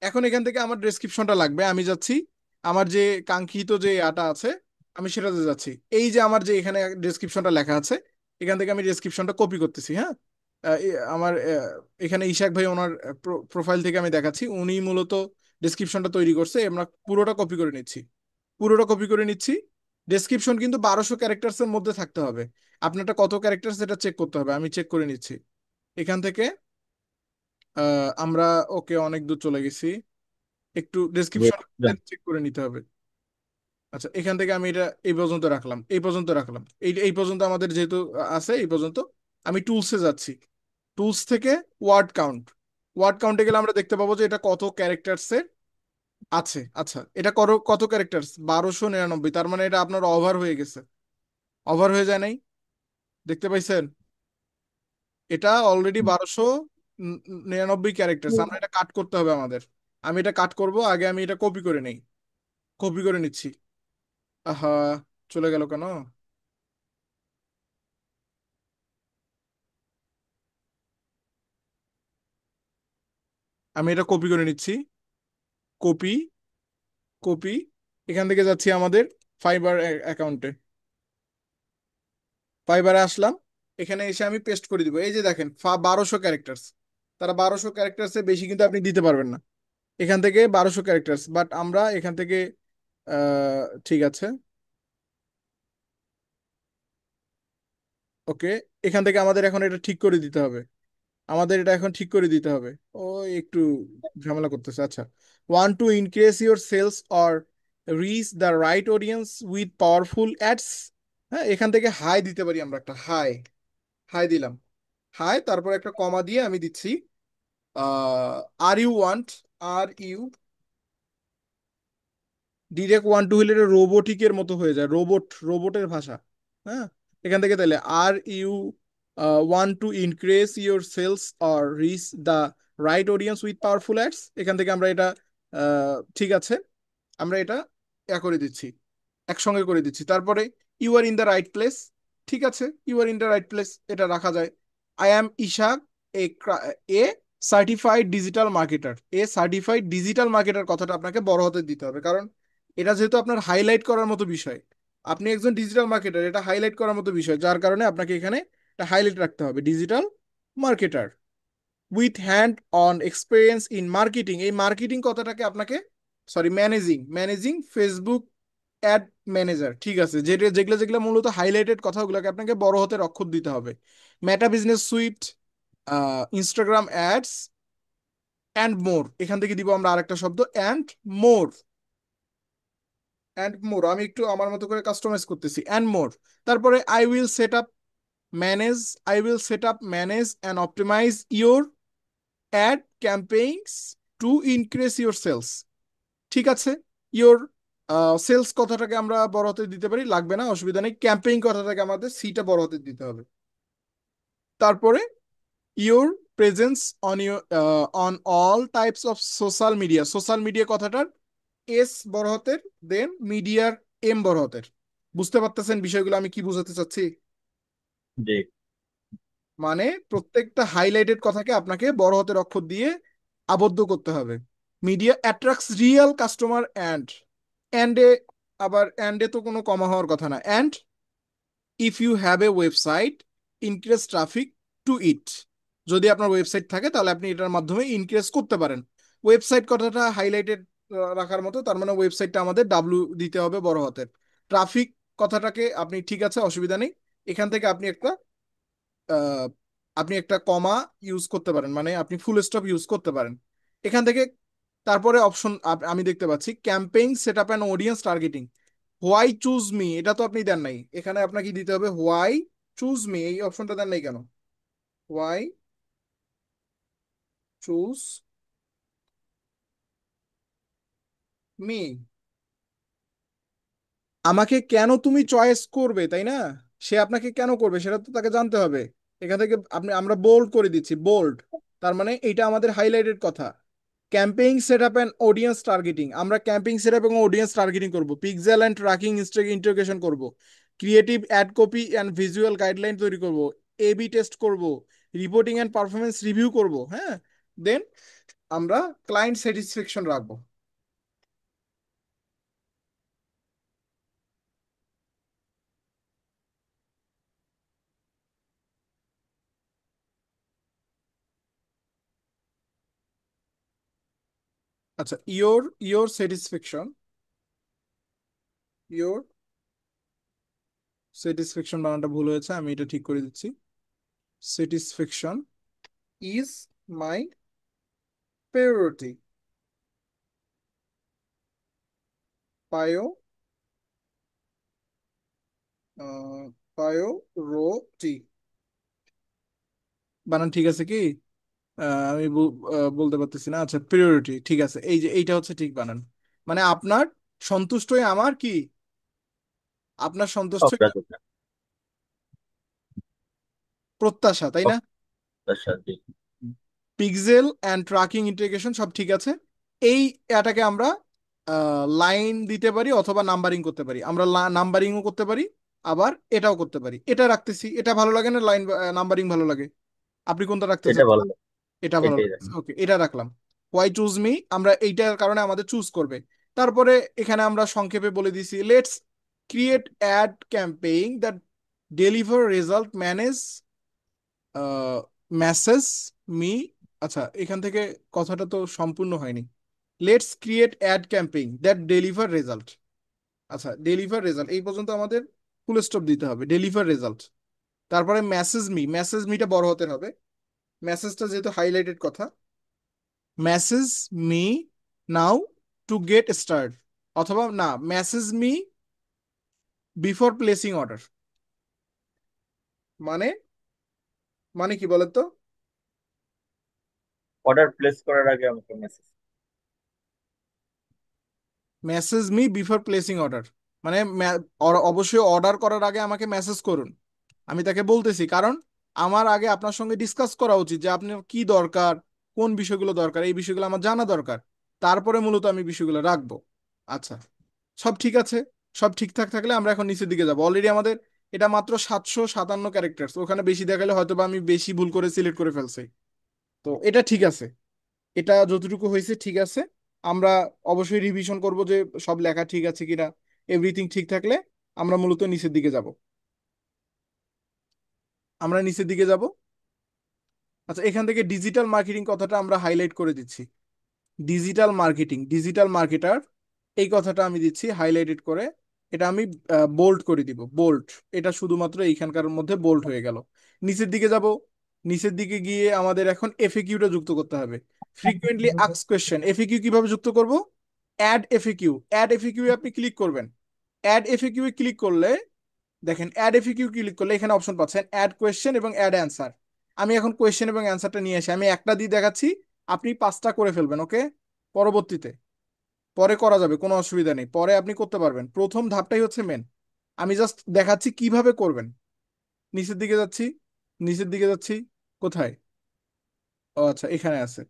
এখন এখান থেকে আমার ডেসক্রিপশনটা লাগবে, আমি যাচ্ছি আমার যে কাঙ্ক্ষিত যে আটা আছে আমি সেটাতে যাচ্ছি। এই যে আমার যে এখানে ডেসক্রিপশনটা লেখা আছে, এখান থেকে আমি ডেসক্রিপশনটা কপি করতেছি। হ্যাঁ, আমার এখানে ইশাক ভাই ওনার প্রোফাইল থেকে আমি দেখাচ্ছি, উনি মূলত ডেসক্রিপশনটা তৈরি করছে। আমরা পুরোটা কপি করে নিচ্ছি, পুরোটা কপি করে নিচ্ছি। ডেসক্রিপশন কিন্তু 1200 ক্যারেক্টার্স এর মধ্যে থাকতে হবে। আপনারটা কত ক্যারেক্টার সেটা চেক করতে হবে, আমি চেক করে নিচ্ছি এখান থেকে। আমরা ওকে অনেক দূর চলে গেছি, একটু জি। ডেসক্রিপশন চেক করে নিতে হবে। আচ্ছা, এখান থেকে আমি এটা এই পর্যন্ত রাখলাম, এই পর্যন্ত রাখলাম, এই পর্যন্ত আমাদের যেহেতু আছে এই পর্যন্ত। আমি টুলসে যাচ্ছি, টুলস থেকে ওয়ার্ড কাউন্ট। ওয়ার্ড কাউন্টে গেলে আমরা দেখতে পাবো যে এটা কত ক্যারেক্টার্স এর আছে। আচ্ছা, এটা কত ক্যারেক্টার্স? 1299। তার মানে এটা আপনার ওভার হয়ে গেছে। ওভার হয়ে যায় নাই? দেখতে পাইছেন? এটা অলরেডি 1299 ক্যারেক্টার্স। আমরা এটা কাট করতে হবে আমাদের। আমি এটা কাট করব, আগে আমি এটা কপি করে নেই। কপি করে নিচ্ছি। আহা, চলে গেল কেন? আমি এটা কপি করে নিচ্ছি। Copy, copy. এখান থেকে যাচ্ছি আমাদের ফাইবার অ্যাকাউন্টে। ফাইবারে আসলাম, এখানে এসে আমি পেস্ট করে দিব। এই যে দেখেন 1200 ক্যারেক্টার্স। তারা 1200 ক্যারেক্টার্সে বেশি কিন্তু আপনি দিতে পারবেন না। এখান থেকে 1200 ক্যারেক্টার্স, বাট আমরা এখান থেকে ঠিক আছে, ওকে। এখান থেকে আমাদের এখন এটা ঠিক করে দিতে হবে। আমাদের এটা এখন ঠিক করে দিতে হবে। ও একটু ঝামেলা করতেছে। আচ্ছা, want to increase your sales or reach the right audience with powerful ads. হ্যাঁ, এখান থেকে হাই দিতে পারি আমরা, একটা হাই। হাই দিলাম। হাই, তারপর একটা কমা দিয়ে আমি দিচ্ছি are you want, are you direct want to হইলে রোবোটিকের মতো হয়ে যায়, রোবটের ভাষা। হ্যাঁ, এখান থেকে তাহলে are you want to increase your sales or reach the right audience with powerful ads. এখান থেকে আমরা এটা ঠিক আছে, আমরা এটা করে দিচ্ছি, একসঙ্গে করে দিচ্ছি। তারপরে you are in the right place. ঠিক আছে, you are in the right place, এটা রাখা যায়। I am Ishaq, a a certified digital marketer. A certified digital marketer কথাটা আপনাকে বড় হাতে দিতে হবে, কারণ এটা যেহেতু আপনার হাইলাইট করার মতো বিষয়। আপনি একজন ডিজিটাল মার্কেটার, এটা হাইলাইট করার মতো বিষয়, যার কারণে আপনাকে এখানে এটা হাইলাইট রাখতে হবে, digital marketer with hand on experience in marketing. এই মার্কেটিং কথাটাকে আপনাকে, sorry, managing, Facebook ad manager. ঠিক আছে, যেটা যেগুলো যেগুলো মূলত হাইলাইটেড কথাগুলোকে আপনাকে বড় হাতের অক্ষর দিতে হবে। মেটা business suite, Instagram ads and more. এখান থেকে দিব আমরা আরেকটা শব্দ, অ্যান্ড মোর। অ্যান্ড মোর আমি একটু আমার মতো করে কাস্টমাইজ করতেছি, অ্যান্ড মোর। তারপরে manage I will set up manage and optimise your ad campaigns to increase your sales. ঠিক আছে, ইওর সেলস কথাটাকে আমরা বড় হাতে দিতে পারি, লাগবে না, অসুবিধা নেই। ক্যাম্পেইন কথাটাকে আমাদের সিটা বড় হাতে দিতে হবে। তারপরে your presence on your on all types of social media. Social media কথাটার এস বড় হাতের, দেন মিডিয়ার এম বড় হাতের। বুঝতে পারতেছেন বিষয়গুলো আমি কি বোঝাতে চাচ্ছি? জি। মানে প্রত্যেকটা হাইলাইটেড কথাকে আপনাকে বড় হাতের অক্ষর দিয়ে আবদ্ধ করতে হবে। মিডিয়া অ্যাট্রাক্টস রিয়েল কাস্টমার অ্যান্ডে, আবার অ্যান্ডে তো কোনো কমা হওয়ার কথা না। And if you have a website, increase traffic to it. যদি আপনার ওয়েবসাইট থাকে তাহলে আপনি এটার মাধ্যমে ইনক্রিজ করতে পারেন। ওয়েবসাইট কথাটা হাইলাইটেড রাখার মতো, তার মানে ওয়েবসাইটটা আমাদের ডাব্লিউ দিতে হবে বড় হাতের। ট্রাফিক কথাটাকে আপনি, ঠিক আছে, অসুবিধা নেই। এখান থেকে আহ, আপনি একটা কমা ইউজ করতে পারেন, মানে আপনি ফুল স্টপ ইউজ করতে পারেন এখান থেকে। তারপরে অপশন আমি দেখতে পাচ্ছি campaign set up and audience targeting. Why choose me, এটা তো আপনি দেন নাই, এখানে আপনাকে দিতে হবে হোয়াই চুজ মি। এই অপশনটা দেন নাই কেন? হোয়াই চুজ মি, আমাকে কেন তুমি চয়েস করবে, তাই না? সে আপনাকে কেন করবে সেটা তো তাকে জানতে হবে। এখান থেকে আমরা বোল্ড করে দিচ্ছি, বোল্ড। তার মানে এইটা আমাদের হাইলাইটেড কথা। Campaign set up and audience targeting, আমরা ক্যাম্পেইন সেট আপ এবং অডিয়েন্স টার্গেটিং করব, পিক্সেল অ্যান্ড ট্র্যাকিং ইন্টিগ্রেশন করব, creative ad copy and visual guideline তৈরি করব, এবি টেস্ট করব, রিপোর্টিং অ্যান্ড পারফরমেন্স রিভিউ করব। হ্যাঁ, দেন আমরা ক্লায়েন্ট স্যাটিসফ্যাকশন রাখবো। আচ্ছা, ইয়োর স্যাটিসফ্যাকশন, ইয়োর স্যাটিসফ্যাকশন বানানটা ভুল হয়েছে, আমি এটা ঠিক করে দিচ্ছি। স্যাটিসফ্যাকশন ইজ মাই প্রায়োরিটি, পায়ো প্রায়োরিটি। বানান ঠিক আছে কি? আমি বলতে পারতেছি না। আচ্ছা, প্রিয়োরিটি ঠিক আছে, এই যে এইটা হচ্ছে ঠিক বানান। মানে আপনার সন্তুষ্টই আমার কি, আপনার সন্তুষ্টই অগ্রাধিকার। প্রত্যাশা, তাই না? অগ্রাধিকার, জি। পিক্সেল অ্যান্ড ট্র্যাকিং ইন্টিগ্রেশন সব ঠিক আছে। এই এটাকে আমরা লাইন দিতে পারি অথবা নাম্বারিং করতে পারি, আমরা নাম্বারিংও করতে পারি, আবার এটাও করতে পারি। এটা রাখতেছি, এটা ভালো লাগে না লাইন নাম্বারিং ভালো লাগে? আপনি কোনটা রাখতে এটা চাচ্ছেন? ভালো লাগে। এটা ভালো এটাই লাগছে, রাখি। ওকে, এটা রাখলাম। ওয়াই চুজ মি, আমরা এইটার কারণে আমাদের চুজ করবে। তারপরে এখানে আমরা সংক্ষেপে বলে দিছি, let's create ad campaign that deliver result manage message me. আচ্ছা, এখান থেকে কথাটা তো সম্পূর্ণ হয়নি। Let's create ad campaign that deliver result. আচ্ছা, ডেলিভার রেজাল্ট এই পর্যন্ত আমাদের ফুল স্টপ দিতে হবে, ডেলিভার রেজাল্ট। তারপরে মেসেজ মি, মেসেজ মিটা বড় হতে হবে, মেসেজটা যেহেতু হাইলাইটেড কথা। Message me now to get start, অথবা না, message me before placing order. মানে, মানে কি বলেন তো? অর্ডার প্লেস করার আগে আমাকে message. Message me before placing order মানে অবশ্যই অর্ডার করার আগে আমাকে মেসেজ করুন। আমি তাকে বলতেছি, কারণ আমার আগে আপনার সঙ্গে ডিসকাস করা উচিত যে আপনার কি দরকার, কোন বিষয়গুলো দরকার, এই বিষয়গুলো আমার জানা দরকার। তারপরে মূলত আমি বিষয়গুলো রাখবো। আচ্ছা, সব ঠিক আছে। সব ঠিকঠাক থাকলে আমরা এখন নিচের দিকে যাবো। অলরেডি আমাদের এটা মাত্র 757 ক্যারেক্টার্স, ওখানে বেশি দেখালে হয়তো বা আমি বেশি ভুল করে সিলেক্ট করে ফেলছি। তো এটা ঠিক আছে, এটা যতটুকু হয়েছে ঠিক আছে। আমরা অবশ্যই রিভিশন করব যে সব লেখা ঠিক আছে কিনা। এভরিথিং ঠিক থাকলে আমরা মূলত নিচের দিকে যাব। আমরা নিচের দিকে যাব। আচ্ছা, এখান থেকে ডিজিটাল মার্কেটিং কথাটা আমরা হাইলাইট করে দিচ্ছি। ডিজিটাল মার্কেটিং, ডিজিটাল মার্কেটার, এই কথাটা আমি দিচ্ছি হাইলাইটেড করে। এটা আমি বোল্ড করে দিব, বোল্ড। এটা শুধুমাত্র এইখানকার মধ্যে বোল্ড হয়ে গেল। নিচের দিকে যাব। নিচের দিকে গিয়ে আমাদের এখন এফএকিউটা যুক্ত করতে হবে। ফ্রিকোয়েন্টলি আস্কড কোয়েশ্চেন, এফএকিউ কিভাবে যুক্ত করব? অ্যাড এফএকিউ, অ্যাড এফএকিউ আপনি ক্লিক করবেন। অ্যাড এফএকিউ এ ক্লিক করলে দেখেন, অ্যাড এফএকিউ ক্লিক করলে এখানে অপশন পাচ্ছেন অ্যাড কোয়েশ্চেন এবং অ্যাড অ্যান্সার। আমি এখন কোয়েশ্চেন এবং অ্যান্সারটা নিয়ে আসি, আমি একটা দিয়ে দেখাচ্ছি, আপনি 5টা করে ফেলবেন, ওকে? পরবর্তীতে পরে করা যাবে, কোনো অসুবিধা নেই, পরে আপনি করতে পারবেন। প্রথম ধাপটাই হচ্ছে মেন, আমি জাস্ট দেখাচ্ছি কিভাবে করবেন। নিচের দিকে যাচ্ছি, নিচের দিকে যাচ্ছি। কোথায়? ও আচ্ছা, এখানে আছে,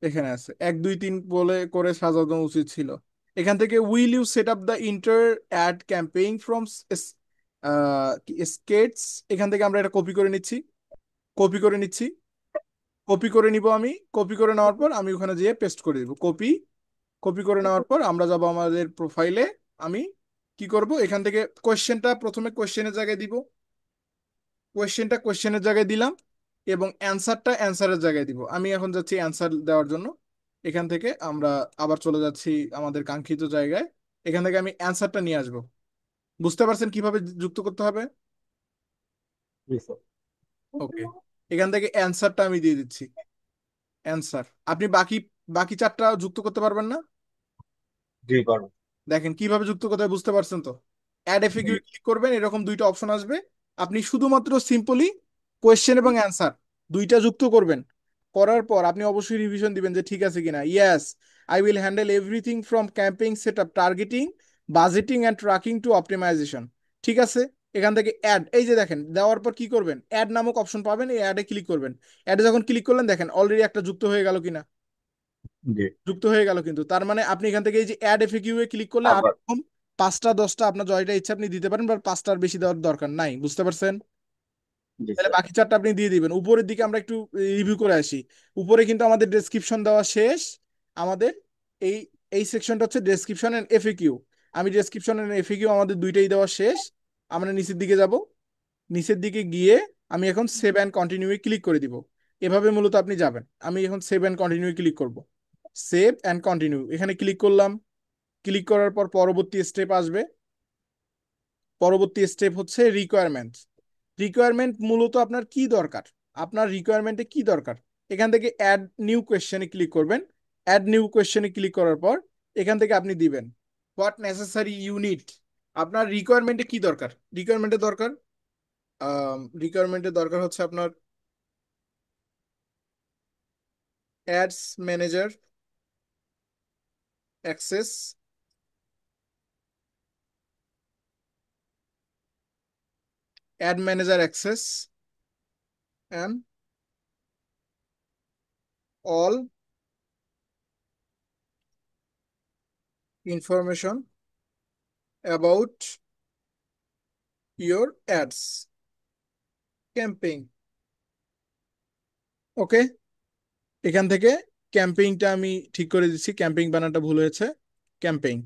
এখানে আছে, 1 2 3 বলে করে সাজানো উচিত ছিল। এখান থেকে will you set up the entire ad campaign from scratch, এখান থেকে আমরা এটা কপি করে নিচ্ছি, কপি করে নিচ্ছি, কপি করে নিব। আমি কপি করে নেওয়ার পর আমি ওখানে যেয়ে পেস্ট করে দিব, কপি। কপি করে নেওয়ার পর আমরা যাব আমাদের প্রোফাইলে। আমি কি করব, এখান থেকে কোয়েশ্চেনটা প্রথমে কোয়েশ্চেনের জায়গায় দিব, কোয়েশ্চেনটা কোয়েশ্চেনের জায়গায় দিলাম, এবং অ্যান্সারটা অ্যান্সারের জায়গায় দিব। আমি এখন যাচ্ছি অ্যান্সার দেওয়ার জন্য। এখান থেকে আমরা আবার চলে যাচ্ছি আমাদের কাঙ্ক্ষিত জায়গায়। এখান থেকে আমি অ্যান্সারটা নিয়ে আসবো। বুঝতে পারছেন কিভাবে যুক্ত করতে হবে? জি স্যার। ওকে, এখান থেকে অ্যান্সারটা আমি দিয়ে দিচ্ছি, অ্যান্সার। আপনি বাকি বাকি 4টা যুক্ত করতে পারবেন না? জি পারবো। দেখেন কিভাবে যুক্ত করতে হয়, বুঝতে পারছেন তো? অ্যাড জি। এফএকিউ ক্লিক করবেন, এরকম দুইটা অপশন আসবে। আপনি শুধুমাত্র সিম্পলি কোয়েশ্চেন এবং অ্যান্সার দুইটা যুক্ত করবেন। করার পর আপনি অবশ্যই রিভিশন দিবেন যে ঠিক আছে কিনা। Yes, I will handle everything from campaign set up, targeting, budgeting and tracking to optimisation. ঠিক আছে। এখান থেকে অ্যাড, এই যে দেখেন দেওয়ার পর কি করবেন, অ্যাড নামক অপশন পাবেন, এই অ্যাডে ক্লিক করবেন। অ্যাডে যখন ক্লিক করলেন দেখেন অলরেডি একটা যুক্ত হয়ে গেল কিনা। জি। যুক্ত হয়ে গেল। কিন্তু তার মানে আপনি এখান থেকে এই যে অ্যাড এফএকিউ এ ক্লিক করলে আর আবার। এরকম 5টা 10টা আপনার জয়টা ইচ্ছা আপনি দিতে পারেন, বা 5টার বেশি দেওয়ার দরকার নাই। বুঝতে পারছেন? জি তাহলে স্যার। বাকি 4টা আপনি দিয়ে দিবেন। উপরের দিকে আমরা একটু রিভিউ করে আসি। উপরে কিন্তু আমাদের ডেসক্রিপশন দেওয়া শেষ। আমাদের এই এই সেকশনটা হচ্ছে ডেসক্রিপশন এন্ড এফএকিউ। আমি ডেসক্রিপশন এন্ড এফএকিউ আমাদের দুইটাই দেওয়া শেষ। আমরা নিচের দিকে যাব। নিচের দিকে গিয়ে আমি এখন সেভ অ্যান্ড কন্টিনিউ ক্লিক করে দিব। এভাবে মূলত আপনি যাবেন। আমি এখন সেভ অ্যান্ড কন্টিনিউ ক্লিক করব। সেভ অ্যান্ড কন্টিনিউ এখানে ক্লিক করলাম। ক্লিক করার পর পরবর্তী স্টেপ আসবে। পরবর্তী স্টেপ হচ্ছে রিকোয়ারমেন্ট। রিকোয়ারমেন্ট মূলত আপনার কি দরকার, আপনার রিকোয়ারমেন্টে কি দরকার। এখান থেকে অ্যাড নিউ কোয়েশ্চেনে ক্লিক করবেন। অ্যাড নিউ কোয়েশ্চেনে ক্লিক করার পর এখান থেকে আপনি দিবেন হোয়াট নেসেসারি ইউনিট। আপনার রিকোয়ারমেন্টে কি দরকার। রিকোয়ারমেন্টে দরকার, রিকোয়ারমেন্টে দরকার হচ্ছে আপনার ads manager access, ad manager access and all information about your ads campaign. Okay, এখান থেকে ক্যাম্পেইনটা আমি ঠিক করে দিচ্ছি, ক্যাম্পেইন বানানটা ভুল হয়েছে। ক্যাম্পেইন।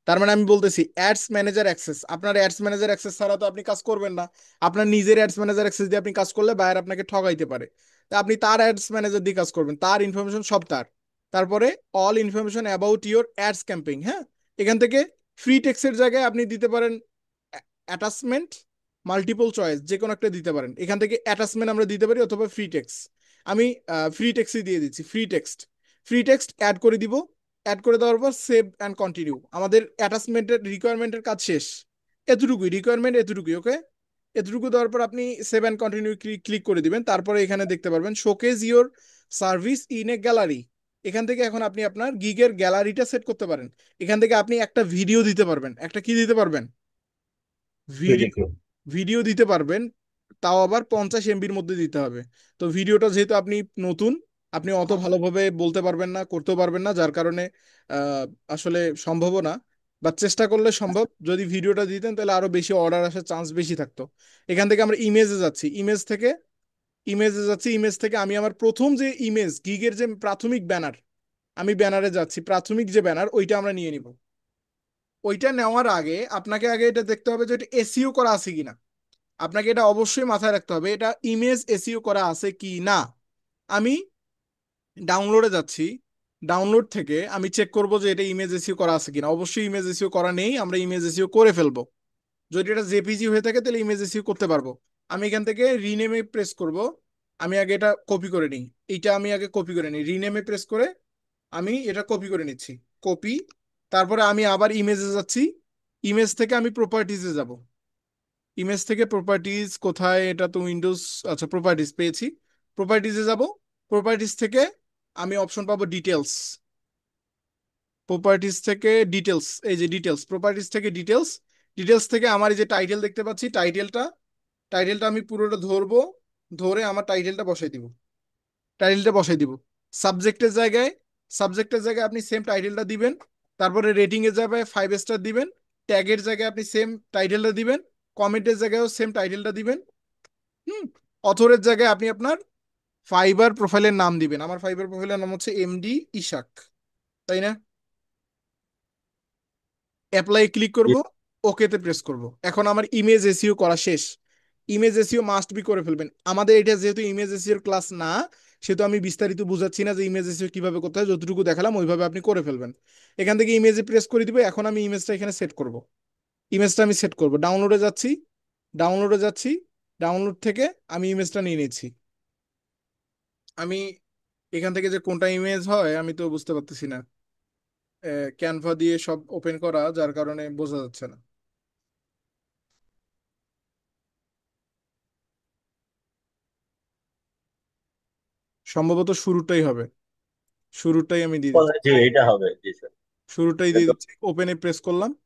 তার মানে আমি বলতেছি অ্যাডস ম্যানেজার অ্যাক্সেস। আপনার অ্যাডস ম্যানেজার অ্যাক্সেস ছাড়া তো আপনি কাজ করবেন না। আপনার নিজের অ্যাডস ম্যানেজার অ্যাক্সেস দিয়ে আপনি কাজ করলে বায়ার আপনাকে ঠকাইতে পারে। তা আপনি তার অ্যাডস ম্যানেজার দিয়ে কাজ করবেন, তার ইনফরমেশন সব তার। তারপরে all information about your ads campaign. হ্যাঁ, এখান থেকে ফ্রি টেক্সটের জায়গায় আপনি দিতে পারেন অ্যাটাচমেন্ট, মাল্টিপল চয়েস যে কোনো একটা দিতে পারেন। এখান থেকে অ্যাটাচমেন্ট আমরা দিতে পারি অথবা ফ্রি টেক্সট। আমি ফ্রি টেক্সটই দিয়ে দিচ্ছি, free text. Free text add করে দিব। অ্যাড করে দেওয়ার পর সেভ অ্যান্ড কন্টিনিউ। আমাদের অ্যাটাচমেন্টের রিকোয়ারমেন্টের কাজ শেষ। এতটুকুই রিকোয়ারমেন্ট, এতটুকুই। ওকে, এতটুকু দেওয়ার পর আপনি সেভ অ্যান্ড কন্টিনিউ ক্লিক করে দিবেন। তারপরে এখানে দেখতে পারবেন showcase your service in a gallery. এখান থেকে এখন আপনি আপনার গিগের গ্যালারিটা সেট করতে পারেন। এখান থেকে আপনি একটা ভিডিও দিতে পারবেন, একটা কি দিতে পারবেন, ভিডিও। পিডিপি। ভিডিও দিতে পারবেন, তাও আবার 50 এমবির মধ্যে দিতে হবে। তো ভিডিওটা যেহেতু আপনি নতুন, আপনি অত ভালোভাবে বলতে পারবেন না, করতেও পারবেন না, যার কারণে আহ, আসলে সম্ভব না। বা চেষ্টা করলে সম্ভব। যদি ভিডিওটা দিতেন তাহলে আরো বেশি অর্ডার আসার চান্স বেশি থাকতো। এখান থেকে আমরা ইমেজে যাচ্ছি। ইমেজ থেকে আমি আমার প্রথম যে ইমেজ গিগের যে প্রাথমিক ব্যানার, আমি ব্যানারে যাচ্ছি। প্রাথমিক যে ব্যানার ওইটা আমরা নিয়ে নিব। ওইটা নেওয়ার আগে আপনাকে আগে এটা দেখতে হবে যে এটা এসইও করা আছে কিনা। আপনাকে এটা অবশ্যই মাথায় রাখতে হবে, এটা ইমেজ এসইও করা আছে কি না। আমি ডাউনলোডে যাচ্ছি। ডাউনলোড থেকে আমি চেক করব যে এটা ইমেজ এসইও করা আছে কিনা। অবশ্যই ইমেজ এসইও করা নেই, আমরা ইমেজ এসইও করে ফেলবো। যদি এটা জেপিজি হয়ে থাকে তাহলে ইমেজ এসইও করতে পারবো। আমি এখান থেকে রিনেমে প্রেস করব। আমি আগে এটা কপি করে নিই। এইটা আমি আগে কপি করে নিই, রিনেমে প্রেস করে আমি এটা কপি করে নিচ্ছি। কপি। তারপরে আমি আবার ইমেজে যাচ্ছি। ইমেজ থেকে আমি প্রপার্টিজে যাব। ইমেজ থেকে প্রপার্টিজ কোথায়, এটা তো উইন্ডোজ। আচ্ছা, প্রপার্টিজ পেয়েছি। প্রপার্টিজে যাব। প্রপার্টিজ থেকে আমি অপশন পাবো ডিটেলস। প্রপার্টিজ থেকে ডিটেলস, এই যে ডিটেলস, প্রপার্টিজ থেকে ডিটেলস। ডিটেলস থেকে আমার এই যে টাইটেল দেখতে পাচ্ছি, টাইটেলটা। টাইটেলটা আমি পুরোটা ধরবো। ধরে আমার টাইটেলটা বসাই দিব। টাইটেলটা বসাই দিব। সাবজেক্টের জায়গায়, সাবজেক্টের জায়গায় আপনি সেম টাইটেলটা দিবেন। তারপরে রেটিং এর জায়গায় 5 স্টার দিবেন। ট্যাগের জায়গায় আপনি সেম টাইটেলটা দিবেন। কমেন্টের জায়গায়ও সেম টাইটেলটা দিবেন। হুম। অথরের জায়গায় আপনি আপনার ফাইবার প্রোফাইলের নাম দিবেন। আমার ফাইবার প্রোফাইলের নাম হচ্ছে এমডি ইশাক, তাই না? অ্যাপ্লাই ক্লিক করব। ওকেতে প্রেস করব। এখন আমার ইমেজ এসইও করা শেষ। ইমেজ এসইও মাস্ট বি করে ফেলবেন। আমাদের এটা যেহেতু ইমেজ এসইওর ক্লাস না, সেহেতু আমি বিস্তারিত বুঝাচ্ছি না যে ইমেজ এসইও কিভাবে করতে হয়। যতটুকু দেখালাম ওইভাবে আপনি করে ফেলবেন। এখান থেকে ইমেজে প্রেস করে দিব। এখন আমি ইমেজটা এখানে সেট করব। ইমেজটা আমি সেট করব। ডাউনলোডে যাচ্ছি। ডাউনলোডে যাচ্ছি। ডাউনলোড থেকে আমি ইমেজটা নিয়ে নিচ্ছি। আমি এখান থেকে যে কোনটা ইমেজ হয় আমি তো বুঝতে পারতেছি না। ক্যানভা দিয়ে সব ওপেন করা, যার কারণে বোঝা যাচ্ছে না। সম্ভবত শুরুটাই হবে। শুরুটাই আমি দিয়ে দিচ্ছি। জি, এটা হবে। জি স্যার। শুরুটাই এটা দিয়ে তো। দিচ্ছি। ওপেনে প্রেস করলাম। জি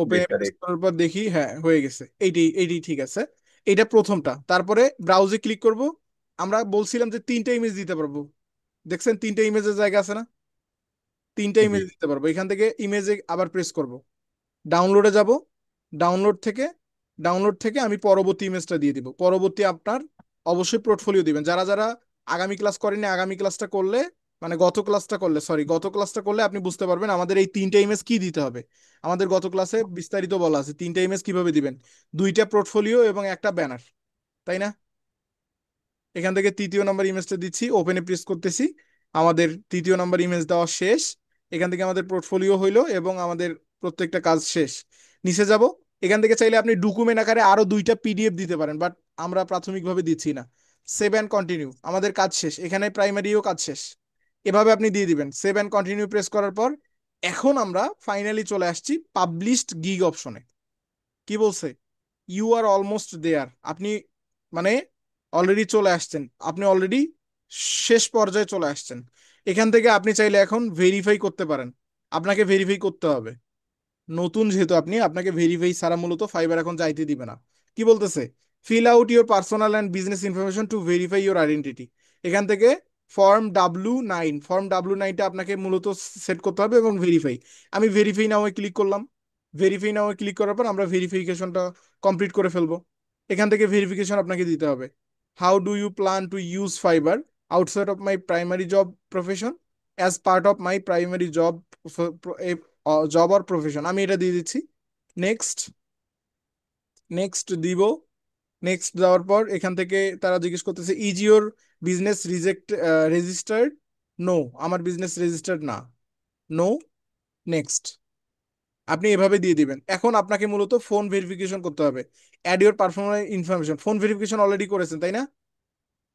ওপেনে স্যার। প্রেস করার পর দেখি হ্যাঁ হয়ে গেছে। এইটি এইটি ঠিক আছে। এইটা প্রথমটা। তারপরে ব্রাউজে ক্লিক করব। আমরা বলছিলাম যে 3টা ইমেজ দিতে পারবো। দেখছেন তিনটা ইমেজের জায়গা আছে না? তিনটা জি ইমেজ দিতে পারবো। এখান থেকে ইমেজে আবার প্রেস করব, ডাউনলোডে যাব, ডাউনলোড থেকে ডাউনলোড থেকে আমি পরবর্তী ইমেজটা দিয়ে দিব। পরবর্তী আপনার অবশ্যই পোর্টফোলিও দিবেন। যারা যারা আগামী ক্লাস করেনি, আগামী ক্লাসটা করলে, মানে গত ক্লাসটা করলে আপনি বুঝতে পারবেন আমাদের এই তিনটা ইমেজ কি দিতে হবে। আমাদের গত ক্লাসে বিস্তারিত বলা আছে তিনটা ইমেজ কিভাবে দিবেন, দুইটা পোর্টফোলিও এবং একটা ব্যানার, তাই না? এখান থেকে তৃতীয় নাম্বার ইমেজটা দিচ্ছি, ওপেনে প্রেস করতেছি, আমাদের তৃতীয় নাম্বার ইমেজ দেওয়া শেষ। এখান থেকে আমাদের পোর্টফোলিও হইলো এবং আমাদের প্রত্যেকটা কাজ শেষ। নিচে যাব, এখান থেকে চাইলে আপনি ডকুমেন্ট আকারে আরো দুইটা পিডিএফ দিতে পারেন, বাট আমরা প্রাথমিকভাবে দিচ্ছি না। সেভ অ্যান্ড কন্টিনিউ, আমাদের কাজ শেষ, এখানে প্রাইমারিও কাজ শেষ। এভাবে আপনি দিয়ে দিবেন, সেভ অ্যান্ড কন্টিনিউ প্রেস করার পর এখন আমরা ফাইনালি চলে আসছি পাবলিশড গিগ অপশনে। কি বলছে? You are almost there. আপনি মানে অলরেডি চলে আসছেন, আপনি অলরেডি শেষ পর্যায়ে চলে আসছেন। এখান থেকে আপনি চাইলে এখন ভেরিফাই করতে পারেন। আপনাকে ভেরিফাই করতে হবে, নতুন যেহেতু আপনি, আপনাকে ভেরিফাই ছাড়া মূলত ফাইবার এখন যাইতে দিবে না। কি বলতেছে? Fill out your personal and business information to verify your identity. এখান থেকে ফর্ম W9 আপনাকে মূলত সেট করতে হবে এবং ভেরিফাই। আমি ভেরিফাই নাও ক্লিক করলাম। ভেরিফাই নাও ক্লিক করার পর আমরা ভেরিফিকেশনটা কমপ্লিট করে ফেলবো। এখান থেকে ভেরিফিকেশন আপনাকে দিতে হবে। How do you plan to use Fiverr outside of my primary job profession, as part of my primary job or profession, আমি এটা দিয়ে দিচ্ছি। নেক্সট, নেক্সট দিব। নেক্সট দেওয়ার পর এখান থেকে তারা জিজ্ঞেস করতেছে is your business registered? No, আমার বিজনেস রেজিস্টার্ড না। নো। নেক্সট। আপনি এভাবে দিয়ে দিবেন। এখন আপনাকে মূলত ফোন ভেরিফিকেশন করতে হবে। Add your personal information, phone verification already করেছেন তাই না?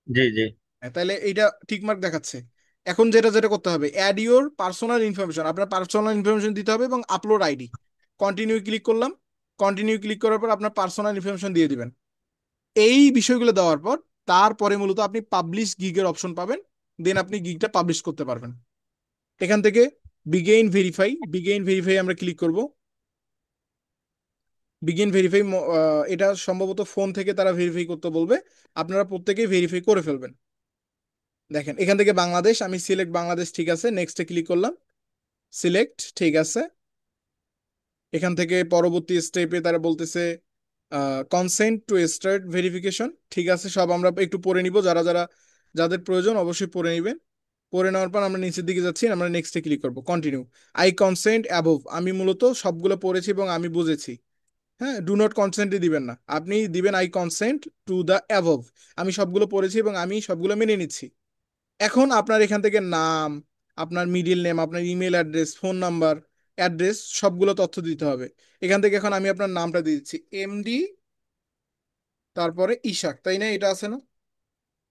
জি জি হ্যাঁ, তাহলে এইটা টিকমার্ক দেখাচ্ছে। এখন যেটা যেটা করতে হবে, অ্যাড ইউর পার্সোনাল ইনফরমেশন, আপনার পার্সোনাল ইনফরমেশন দিতে হবে এবং আপলোড আইডি। কন্টিনিউ ক্লিক করলাম। কন্টিনিউ ক্লিক করার পর আপনার পার্সোনাল ইনফরমেশন দিয়ে দিবেন। এই বিষয়গুলো দেওয়ার পর তারপরে মূলত আপনি পাবলিশ গিগের অপশন পাবেন। দেন আপনি গিগটা পাবলিশ করতে পারবেন। এখান থেকে বিগেইন ভেরিফাই আমরা ক্লিক করব। বিগিন ভেরিফাই, এটা সম্ভবত ফোন থেকে তারা ভেরিফাই করতে বলবে। আপনারা প্রত্যেকেই ভেরিফাই করে ফেলবেন। দেখেন এখান থেকে বাংলাদেশ, আমি সিলেক্ট বাংলাদেশ, ঠিক আছে, নেক্সটে ক্লিক করলাম। সিলেক্ট, ঠিক আছে। এখান থেকে পরবর্তী স্টেপে তারা বলতেছে কনসেন্ট টু স্টার্ট ভেরিফিকেশন, ঠিক আছে, সব আমরা একটু পড়ে নিব, যারা যারা যাদের প্রয়োজন অবশ্যই পড়ে নিবেন। পড়ে নেওয়ার পর আমরা নিচের দিকে যাচ্ছি, আমরা নেক্সটে ক্লিক করব, কন্টিনিউ। আই কনসেন্ট অ্যাবোভ, আমি মূলত সবগুলো পড়েছি এবং আমি বুঝেছি। হ্যাঁ, ডু নট কনসেন্টই দিবেন না, আপনি দিবেন I consent to the above. আমি সবগুলো পড়েছি এবং আমি সবগুলো মেনে নিচ্ছি। এখন আপনার এখান থেকে নাম, আপনার মিডিল নেম, আপনার email address, phone number, address, সবগুলো তথ্য দিতে হবে। এখান থেকে এখন আমি আপনার নামটা দিয়ে দিচ্ছি, এমডি, তারপরে ইশাক, তাই না? এটা আছে না?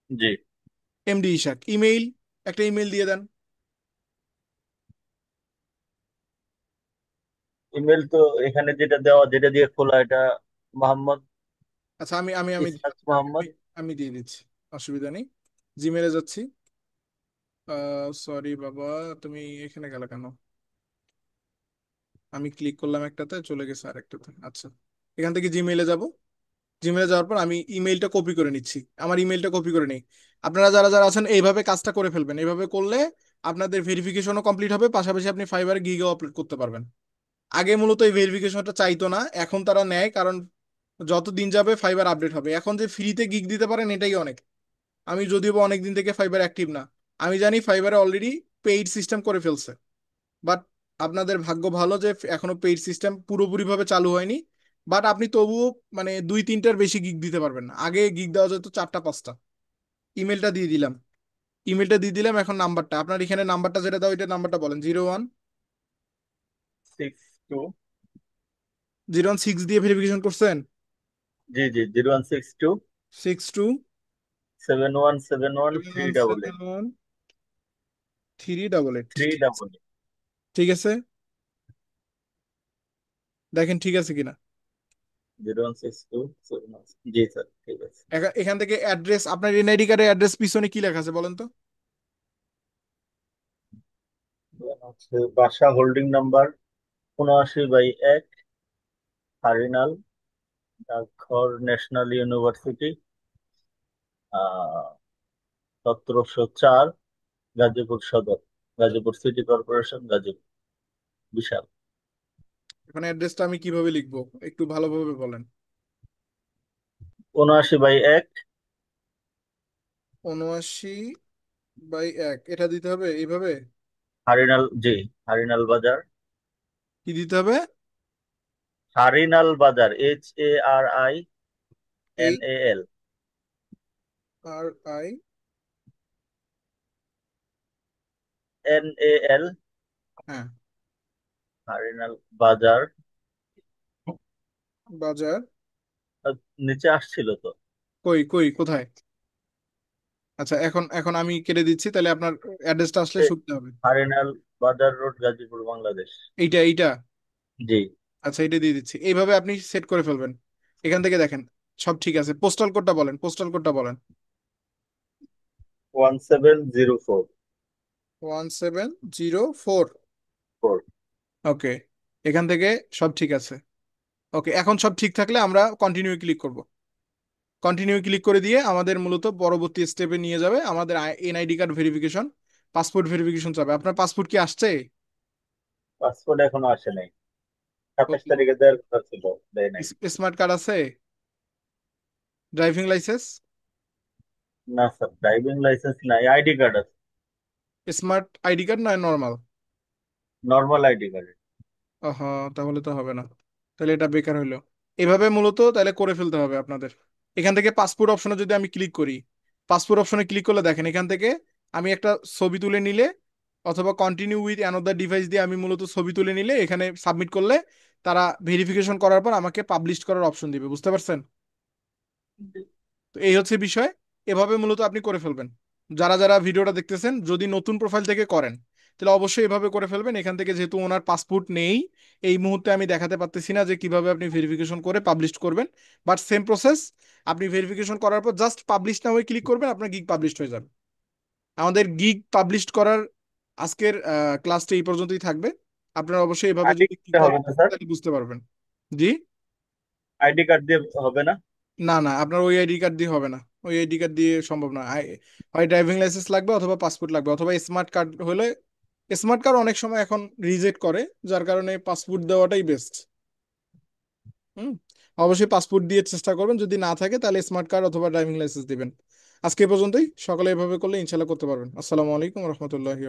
জি। এমডি ইশাক। ইমেইল, একটা ইমেল দিয়ে দেন। ইমেল তো এখানে যেটা দেওয়া, যেটা দিয়ে খোলা, এটা মোহাম্মদ আচ্ছা, আমি আমি আমি ইসহাক আমি মোহাম্মদ। আমি দিয়ে দিচ্ছি, অসুবিধা নেই। জিমেলে যাচ্ছি। সরি বাবা, তুমি এখানে গেলে কেন? আমি ক্লিক করলাম একটাতে, চলে গেছে আরেকটাতে। আচ্ছা, এখান থেকে জিমেইলে যাব। জিমেলে যাওয়ার পর আমি ইমেইলটা কপি করে নিচ্ছি, আমার ইমেইলটা কপি করে নিই। আপনারা যারা যারা আছেন এইভাবে কাজটা করে ফেলবেন। এইভাবে করলে আপনাদের ভেরিফিকেশনও কমপ্লিট হবে, পাশাপাশি আপনি ফাইবারে গিগও আপলোড করতে পারবেন। আগে মূলত এই ভেরিফিকেশনটা চাইতো না, এখন তারা নেয়, কারণ যত দিন যাবে ফাইবার আপডেট হবে। এখন যে ফ্রিতে গিগ দিতে পারেন এটাই অনেক। আমি যদিও বা অনেক দিন থেকে ফাইবার অ্যাক্টিভ না, আমি জানি ফাইবারে অলরেডি পেইড সিস্টেম করে ফেলছে, বাট আপনাদের ভাগ্য ভালো যে এখনো পেইড সিস্টেম পুরোপুরি ভাবে চালু হয়নি। বাট আপনি তবুও মানে দুই তিনটার বেশি গিগ দিতে পারবেন না, আগে গিগ দেওয়া যেত চারটা পাঁচটা। ইমেলটা দিয়ে দিলাম। ইমেলটা দিয়ে দিলাম, এখন নাম্বারটা, আপনার এখানে নাম্বারটা যেটা দাও, এটা নাম্বারটা বলেন। 62। 01 01 6 দিয়ে ভেরিফিকেশন করছেন? জি জি, 0162 62 7171 seven three one double seven eight one 388, three ঠিক আছে। ডাবল এইট ঠিক আছে, দেখেন ঠিক আছে কিনা। 0162 জি স্যার, ঠিক আছে। এখান থেকে অ্যাড্রেস, আপনার এনআইডি কার্ডের অ্যাড্রেস পিছনে কি লেখা আছে বলেন তো? হচ্ছে বাসা হোল্ডিং নাম্বার 79/1, হারিনাল, ডাকঘর, ন্যাশনাল ইউনিভার্সিটি, 1704, গাজীপুর সদর, গাজীপুর সিটি কর্পোরেশন, গাজীপুর। বিশাল। এখানে অ্যাড্রেসটা আমি কিভাবে লিখবো, একটু ভালোভাবে বলেন। 79/1। 79/1 এটা দিতে হবে এইভাবে? হারিনাল, জি। হারিনাল বাজার। কি দিতে হবে? হারিনাল বাজার, এই HARINAL। R I NAL। হ্যাঁ, হারিনাল বাজার। বাজার। আহ, নিচে আসছিল তো। কই কই কোথায়? আচ্ছা, এখন এখন আমি কেটে দিচ্ছি, তাহলে আপনার অ্যাড্রেসটা আসলে এ, শুনতে হবে। হারিনাল বাজার রোড, গাজীপুর, বাংলাদেশ। এইটা। জি। আচ্ছা, এটা দিয়ে দিচ্ছি, এইভাবে আপনি সেট করে ফেলবেন। এখান থেকে দেখেন সব ঠিক আছে। পোস্টাল কোডটা বলেন, পোস্টাল কোডটা বলেন। 1704। 1704। 4। ওকে, এখান থেকে সব ঠিক আছে। ওকে, এখন সব ঠিক থাকলে আমরা কন্টিনিউ ক্লিক করব। কন্টিনিউ ক্লিক করে দিয়ে আমাদের মূলত পরবর্তী স্টেপে নিয়ে যাবে, আমাদের NID card verification, passport verification যাবে। আপনার পাসপোর্ট কি আসছে? পাসপোর্ট এখনো আসে নাই। 27 তারিখে দেওয়ার কথা ছিল, দেয় নাই। স্মার্ট কার্ড আছে? Driving licence? না স্যার, ড্রাইভিং লাইসেন্স নাই, আইডি কার্ড আছে। স্মার্ট আইডি কার্ড নয় নর্মাল? Normal ID card. আহা, তাহলে তো হবে না, তাহলে এটা বেকার হইলো। এভাবে মূলত তাহলে করে ফেলতে হবে আপনাদের। এখান থেকে পাসপোর্ট অপশনে যদি আমি ক্লিক করি, পাসপোর্ট অপশনে ক্লিক করলে দেখেন এখান থেকে আমি একটা ছবি তুলে নিলে অথবা কন্টিনিউ উইথ অ্যানাদার ডিভাইস দিয়ে আমি মূলত ছবি তুলে নিলে এখানে সাবমিট করলে তারা ভেরিফিকেশন করার পর আমাকে পাবলিশ করার অপশন দিবে, বুঝতে পারছেন? তো এই হচ্ছে বিষয়। এভাবে মূলত আপনি করে ফেলবেন। যারা যারা ভিডিওটা দেখতেছেন যদি নতুন প্রোফাইল থেকে করেন তাহলে অবশ্যই এভাবে করে ফেলবেন। এখান থেকে যেহেতু ওনার পাসপোর্ট নেই, এই মুহূর্তে আমি দেখাতে পারতেছি না যে কিভাবে আপনি ভেরিফিকেশন করে পাবলিশ করবেন। বাট সেম প্রসেস, আপনি ভেরিফিকেশন করার পর জাস্ট পাবলিশ নাও ক্লিক করবেন, আপনার গিগ পাবলিশ হয়ে যাবে। আমাদের গিগ পাবলিশ করার আজকের ক্লাসটা এই পর্যন্তই থাকবে। আপনারা অবশ্যই এভাবে আইডি যদি কি কার্ড করেন হবে না স্যার? তাহলে বুঝতে পারবেন। জি। আইডি কার্ড দিয়ে হবে না? না না, আপনার ওই আইডি কার্ড দিয়ে হবে না। ওই আইডি কার্ড দিয়ে সম্ভব না। হয় ড্রাইভিং লাইসেন্স লাগবে অথবা পাসপোর্ট লাগবে অথবা স্মার্ট কার্ড হলে। স্মার্ট কার্ড অনেক সময় এখন রিজেক্ট করে, যার কারণে পাসপোর্ট দেওয়াটাই বেস্ট। হুম। অবশ্যই পাসপোর্ট দিয়ে চেষ্টা করবেন, যদি না থাকে তাহলে স্মার্ট কার্ড অথবা ড্রাইভিং লাইসেন্স দিবেন। আজকে এ পর্যন্তই, সকালে এভাবে করলে ইনশাল্লাহ করতে পারবেন। আসসালামু আলাইকুম রহমতুল্লাহি